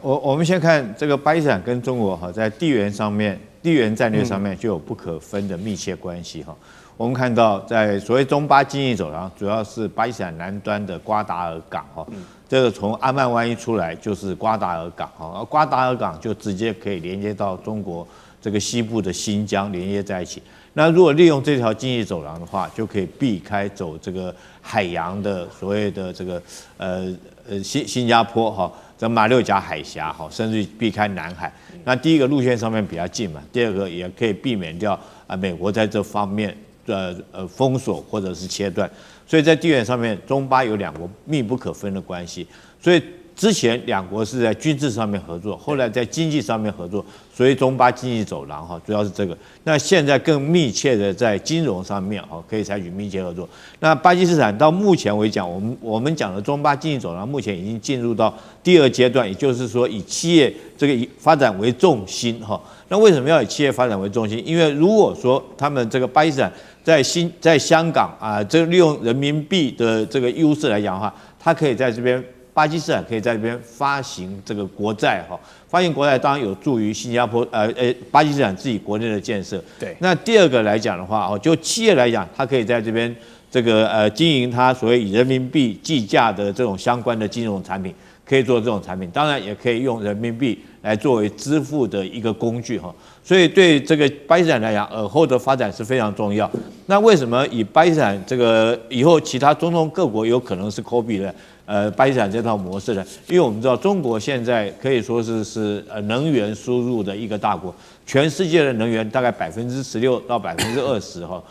我們先看這個巴基斯坦跟中國在地緣上面、地緣戰略上面就有不可分的密切關係哈。我們看到在所謂中巴經濟走廊，主要是巴基斯坦南端的瓜達爾港哈，這個從阿曼灣一出來就是瓜達爾港哈，而瓜達爾港就直接可以連接到中國這個西部的新疆，連接在一起。那如果利用這條經濟走廊的話，就可以避開走這個海洋的所謂的這個新加坡哈，這馬六甲海峽哈，甚至避開南海。那第一個路線上面比較近嘛，第二個也可以避免掉美國在這方面封鎖或者是切斷。所以在地緣上面，中巴有兩國密不可分的關係。所以之前两国是在軍事上面合作，後來在經濟上面合作，所以中巴經濟走廊哈，主要是這個。那現在更密切的在金融上面哈，可以採取密切合作。那巴基斯坦到目前為止，我們講的中巴經濟走廊目前已經進入到第2階段，也就是說以企業這個以發展為重心哈。那為什麼要以企業發展為重心？因為如果說他們這個巴基斯坦在香港啊，這利用人民幣的這個優勢來講的話，它可以在這邊巴基斯坦可以在這邊發行這個國債哈，發行國債當然有助於新加坡巴基斯坦自己國內的建設。对。那第二個來講的話哦，就企業來講，它可以在這邊這個經營它所謂以人民幣計價的這種相關的金融產品，可以做這種產品，當然也可以用人民幣來作為支付的一個工具哈。所以對這個巴基斯坦來講，爾後的發展是非常重要。那為什麼以巴基斯坦這個以後其他中東各國有可能是 copy 的巴基斯坦這套模式呢？因為我們知道中國現在可以說是能源輸入的一個大國，全世界的能源大概16%到20%哈。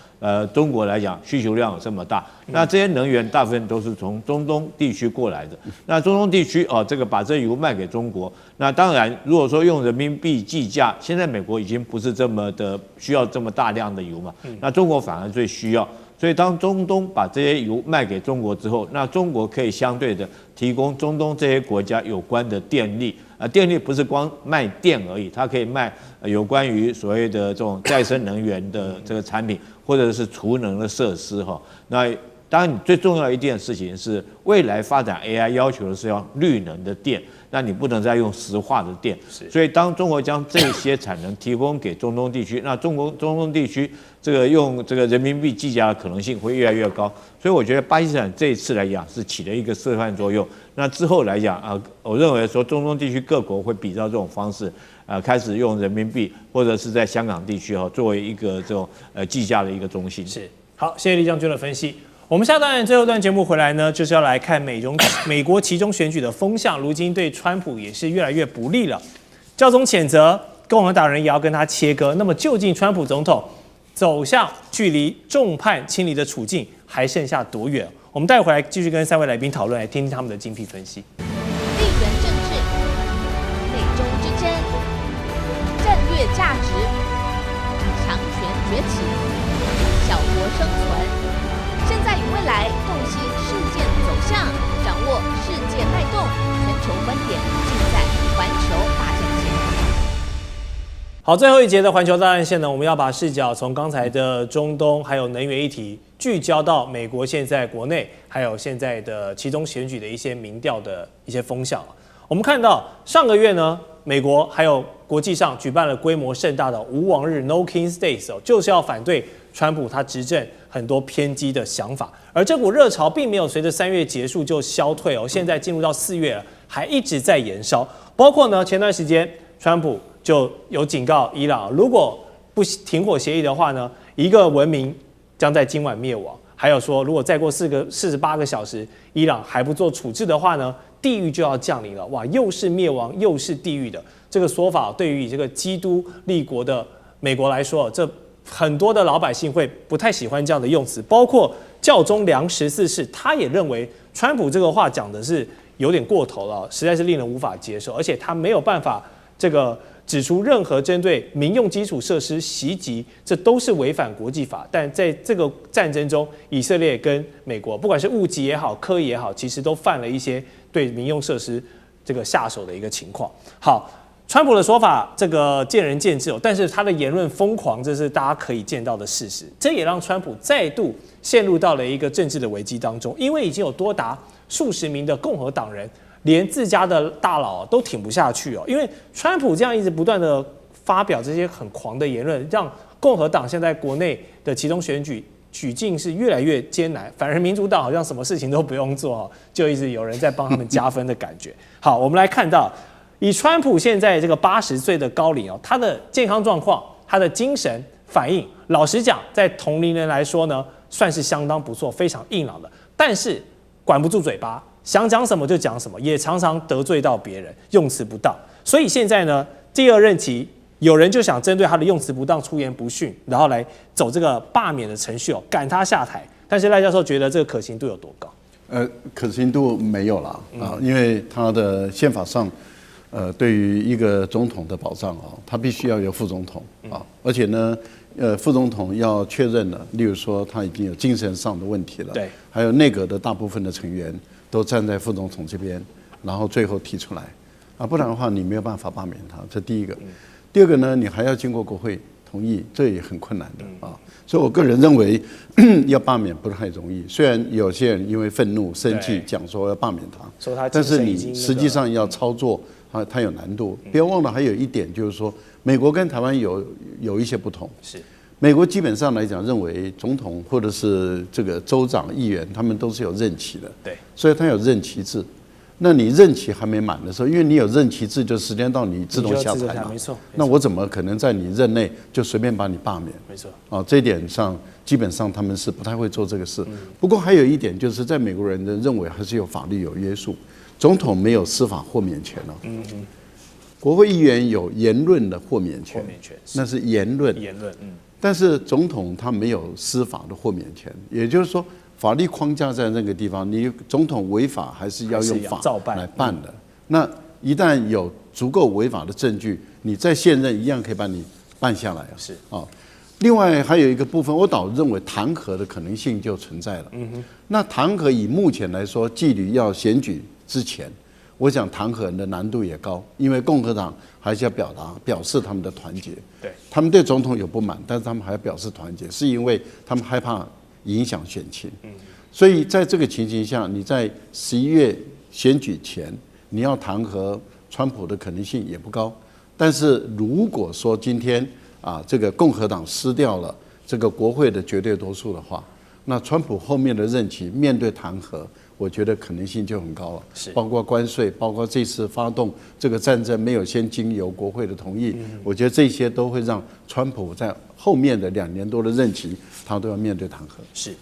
中國來講需求量有這麼大，那這些能源大部分都是從中東地區過來的。那中東地區這個把這油賣給中國，那當然如果說用人民幣計價，現在美國已經不是這麼的需要這麼大量的油嘛，那中國反而最需要。所以当中東把這些油賣給中國之後，那中國可以相對的提供中東這些國家有關的電力。電力不是光賣電而已，它可以賣有關於所謂的這種再生能源的這個產品，或者是儲能的設施哈。那當然，你最重要的一件事情是，未來發展 AI 要求的是要綠能的電，那你不能再用石化的電。所以，當中國將這些產能提供給中東地區，那中東地區這個用這個人民幣計價的可能性會越來越高。所以，我覺得巴基斯坦這一次來講是起了一個示範作用。那之後來講我認為說中東地區各國會比照這種方式，開始用人民幣，或者是在香港地區作為一個這種計價的一個中心。是，好，謝謝李將軍的分析。我們下段最後一段節目回來呢，就是要來看美國期中選舉的風向，如今對川普也是越來越不利了。教宗譴責，共和黨人也要跟他切割。那麼究竟川普總統走向距離眾叛親離的處境還剩下多遠？我們待會來繼續跟3位來賓討論，來聽聽他們的精闢分析。地緣政治、美中之爭、戰略價值、強權崛起、小國生存。現在與未來洞悉事件走向，掌握世界脈動，全球觀點盡在環球大戰線。好，最後一節的環球大戰線呢，我們要把視角從剛才的中東還有能源議題聚焦到美國現在國內還有現在的期中選舉的一些民調的一些風向。我們看到上個月呢，美國還有國際上舉辦了規模盛大的無王日 No Kings Days 就是要反對川普他執政很多偏激的想法，而這股熱潮並沒有隨着3月結束就消退哦，現在進入到4月了，還一直在延燒。包括呢，前段時間川普就有警告伊朗，如果不停火協議的話呢，一個文明將在今晚滅亡。還有說，如果再過48個小時，伊朗還不做處置的話呢，地獄就要降臨了。哇，又是滅亡又是地獄的這個說法，對於這個基督立國的美國來說，這很多的老百姓會不太喜歡這樣的用詞，包括教宗梁14世，他也認為川普這個話講的是有點過頭了，實在是令人無法接受，而且他沒有辦法這個指出任何針對民用基礎設施襲擊，這都是違反國際法。但在這個戰爭中，以色列跟美國，不管是誤擊也好，刻意也好，其實都犯了一些對民用設施這個下手的一個情況。好。川普的說法，這個見仁見智哦，但是他的言論瘋狂，這是大家可以見到的事實。這也讓川普再度陷入到了一個政治的危機當中，因為已經有多達數十名的共和黨人，連自家的大佬都挺不下去哦。因為川普這樣一直不斷的發表這些很狂的言論，讓共和黨現在國內的期中選舉舉境是越來越艱難，反而民主黨好像什麼事情都不用做哦，就一直有人在幫他們加分的感覺。好，我們來看到。以川普現在這個80歲的高齡哦，他的健康狀況、他的精神反應，老實講，在同齡人來說呢，算是相當不錯、非常硬朗的。但是管不住嘴巴，想講什麼就講什麼，也常常得罪到別人，用詞不當。所以現在呢，第2任期有人就想針對他的用詞不當、出言不遜，然後來走這個罷免的程序哦，趕他下台。但是賴教授覺得這個可行度有多高？可行度沒有啦啊，因為他的憲法上。對於一個總統的保障啊，他必須要有副總統啊，而且呢，副總統要確認了，例如說他已經有精神上的問題了，對，還有內閣的大部分的成員都站在副總統這邊，然後最後提出來啊，不然的話你沒有辦法罷免他，這第一個。第二個呢，你還要經過國會同意，這也很困難的啊。所以我個人認為要罷免不太容易。雖然有些人因為憤怒、生氣講說要罷免他，但是你實際上要操作它有難度。不要忘了還有一點就是說，美國跟台灣有一些不同。是。美國基本上來講，認為總統或者是這個州長、議員，他們都是有任期的，對，所以他有任期制。那你任期還沒滿的時候，因為你有任期制，就時間到你自动下台嘛，沒錯。那我怎麼可能在你任內就隨便把你罷免？沒錯。啊，這一點上基本上他們是不太會做這個事。不過還有一點就是，在美國人的認為還是有法律有約束，總統沒有司法豁免權哦。國會議員有言論的豁免權，那是言論。但是總統他沒有司法的豁免權，也就是說，法律框架在那個地方，你總統違法還是要用法來辦的。那一旦有足夠違法的證據，你在現任一樣可以把你辦下来啊。是啊。另外還有一個部分，我倒認為彈劾的可能性就存在了。那彈劾以目前來說，距離要選舉之前，我想彈劾的難度也高，因為共和黨還是要表示他們的團結。對，他們對總統有不滿，但是他們還要表示團結，是因為他們害怕影響選情。所以在這個情形下，你在11月選舉前，你要彈劾川普的可能性也不高。但是如果說今天這個共和黨失掉了這個國會的絕對多數的話，那川普後面的任期面對彈劾，我覺得可能性就很高了。是，包括關稅，包括這次發動這個戰爭沒有先經由國會的同意，我覺得這些都會讓川普在後面的2年多的任期，他都要面對彈劾。是，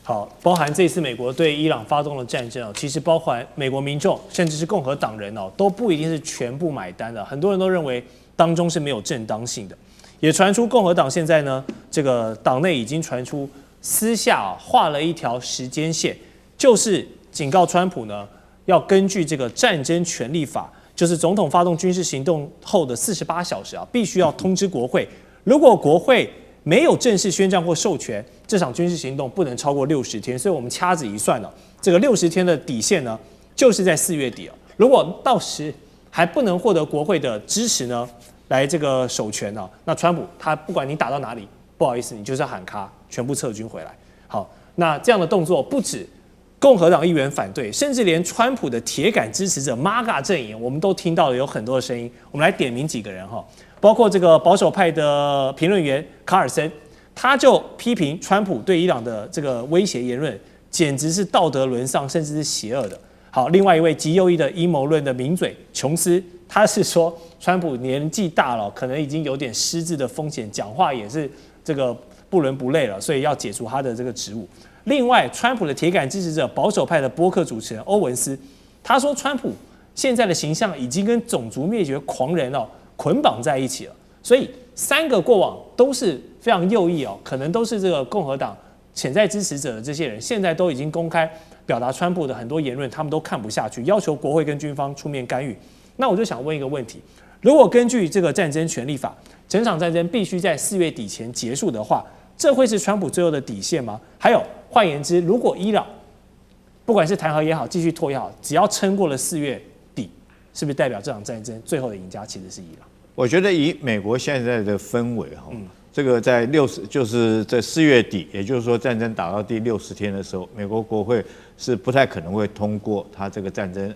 好，包含這次美國對伊朗發動的戰爭其實包含美國民眾甚至是共和黨人都不一定是全部買單的，很多人都認為當中是沒有正當性的。也傳出共和黨現在呢，這個黨內已經傳出私下畫了一條時間線，就是警告川普呢，要根據這個戰爭權利法，就是總統發動軍事行動後的48小時必須要通知國會，如果國會沒有正式宣戰或授權，這場軍事行動不能超過60天。所以我們掐指一算這個60天的底線呢，就是在4月底。如果到時還不能獲得國會的支持呢，來這個授權那川普他不管你打到哪裡，不好意思，你就是要喊卡，全部撤軍回來。好，那這樣的動作不止共和黨議員反對，甚至連川普的鐵桿支持者 MAGA 陣營，我們都聽到了有很多的聲音。我們來點名幾個人包括這個保守派的評論員卡爾森，他就批評川普對伊朗的這個威脅言論，簡直是道德淪喪，甚至是邪惡的。好，另外一位極右翼的陰謀論的名嘴瓊斯，他是說川普年紀大了，可能已經有點失智的風險，講話也是這個不倫不類了，所以要解除他的這個職務。另外，川普的鐵桿支持者保守派的播客主持人歐文斯，他說川普現在的形象已經跟種族滅絕狂人捆綁在一起了。所以3個過往都是非常右翼可能都是這個共和黨潛在支持者的這些人，現在都已經公開表達川普的很多言論，他們都看不下去，要求國會跟軍方出面干預。那我就想問一個問題：如果根據這個戰爭權利法，整場戰爭必須在4月底前結束的話，這會是川普最後的底線嗎？還有，換言之，如果伊朗不管是彈劾也好，繼續拖也好，只要撐過了4月底，是不是代表這場戰爭最後的贏家其實是伊朗？我覺得以美國現在的氛圍這個在就是在4月底，也就是說戰爭打到第60天的時候，美國國會是不太可能会通過他這個戰爭，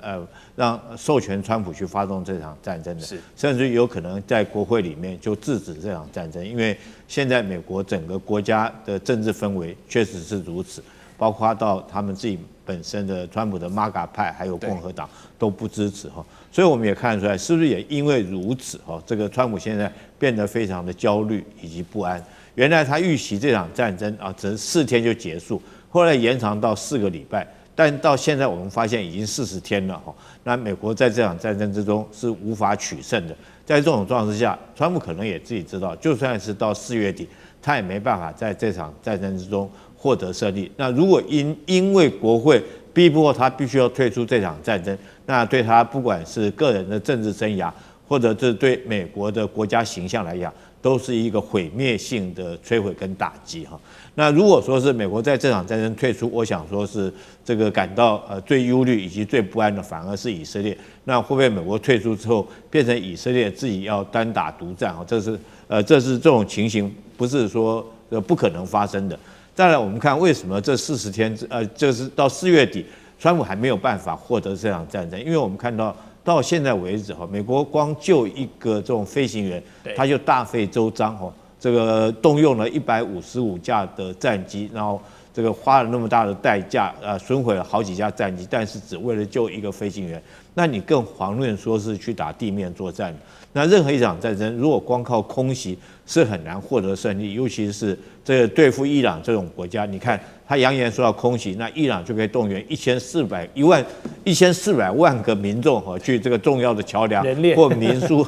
讓授權川普去發動這場戰爭的，甚至有可能在國會裡面就制止這場戰爭，因為現在美國整個國家的政治氛圍確實是如此，包括到他們自己本身的川普的 MAGA 派還有共和黨都不支持所以我們也看得出來，是不是也因為如此這個川普現在變得非常的焦慮以及不安。原來他預期這場戰爭只是4天就結束，後來延長到4個禮拜，但到現在我們發現已經40天了那美國在這場戰爭之中是無法取勝的。在這種狀況之下，川普可能也自己知道，就算是到4月底，他也沒辦法在這場戰爭之中獲得勝利。那如果因為國會逼迫他必須要退出這場戰爭，那對他不管是個人的政治生涯，或者是對美國的國家形象來講，都是一個毀滅性的摧毀跟打擊哈。那如果說是美國在這場戰爭退出，我想說是這個感到最憂慮以及最不安的反而是以色列。那會不會美國退出之後變成以色列自己要單打獨戰啊？這是這種情形不是說不可能發生的。再來我們看為什麼這40天就是到4月底，川普還沒有辦法獲得這場戰爭，因為我們看到現在為止哈，美國光就一個這種飛行員，他就大費周章哈。這個動用了155架的戰機，然後這個花了那麼大的代價，損毀了好幾架戰機，但是只為了救一個飛行員。那你更遑論說是去打地面作戰。那任何一場戰爭，如果光靠空襲是很難獲得勝利，尤其是這個對付伊朗這種國家。你看他揚言說要空襲，那伊朗就可以動員1400萬個民眾去這個重要的橋梁或民宿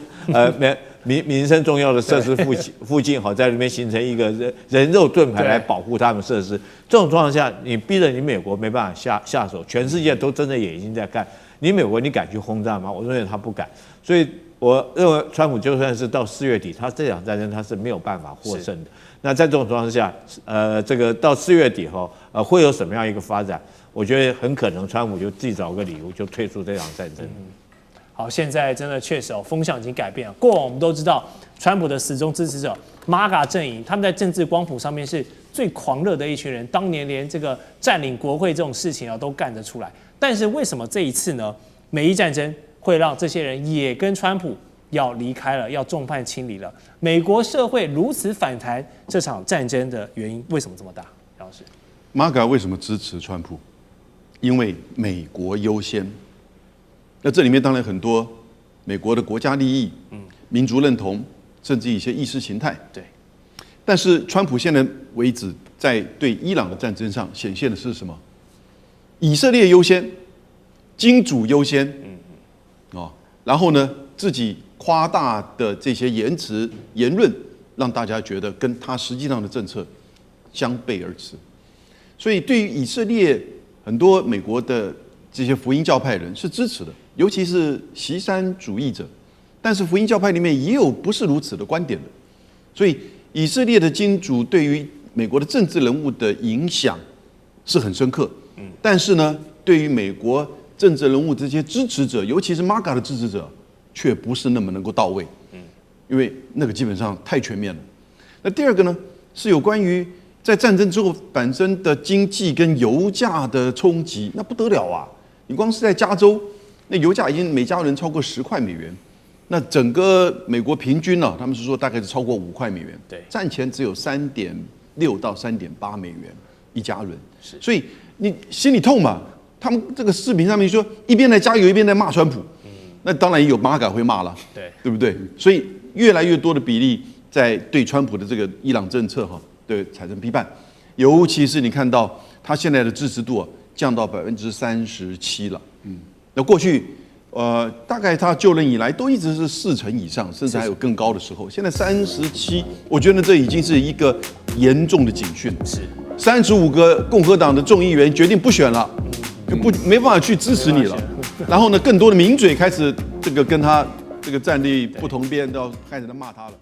民生重要的設施附近在那邊形成一個人肉盾牌來保護他們設施。這種狀況下，你逼着你美國沒辦法下手，全世界都睜着眼睛在看。你美國你敢去轟炸嗎？我認為他不敢。所以我認為川普就算是到4月底，他這場戰爭他是沒有辦法獲勝的。那在這種狀況下，這個到4月底會有什麼樣一個發展？我覺得很可能川普就自己找個理由就退出這場戰爭。好，現在真的確實風向已經改变了。過往我們都知道，川普的死忠支持者 MAGA 陣營，他們在政治光譜上面是最狂熱的一群人，當年連這個佔領國會這種事情都幹得出來。但是為什麼這一次呢？美伊戰爭會讓這些人也跟川普要離開了，要眾叛親離了？美國社會如此反彈這場戰爭的原因為什麼這麼大？楊老師 ，MAGA 為什麼支持川普？因為美國優先。那這裡面當然很多美國的國家利益、民族認同，甚至一些意識形態。对。但是川普现在為止在對伊朗的戰爭上顯現的是什麼？以色列優先，金主優先。然後呢，自己誇大的這些言辭言論，讓大家覺得跟他實際上的政策相背而馳。所以對於以色列，很多美國的這些福音教派人是支持的，尤其是錫山主義者。但是福音教派裡面也有不是如此的觀點的。所以以色列的金主對於美國的政治人物的影響是很深刻。但是呢，對於美國政治人物這些支持者，尤其是 MAGA 的支持者，卻不是那麼能夠到位。因為那個基本上太全面了。那第二個呢，是有關於在戰爭之後本身的經濟跟油價的衝擊，那不得了啊！你光是在加州，那油價已經每加侖超過10塊美元。那整個美國平均呢，他們是說大概是超過5塊美元。对，戰前只有3.6到3.8美元一加侖。所以你心裡痛嘛？他們這個視頻上面說一邊在加油一邊在罵川普。那當然也有 MAGA 會罵了，對不對？所以越來越多的比例在對川普的這個伊朗政策對產生批判，尤其是你看到他現在的支持度降到37%了。那過去大概他就任以來都一直是40%以上，甚至還有更高的時候。現在37%，我覺得這已經是一個嚴重的警訊。是35個共和黨的眾議員決定不選了，沒辦法去支持你了。然後呢，更多的名嘴開始這個跟他這個站立不同邊，都開始在罵他了。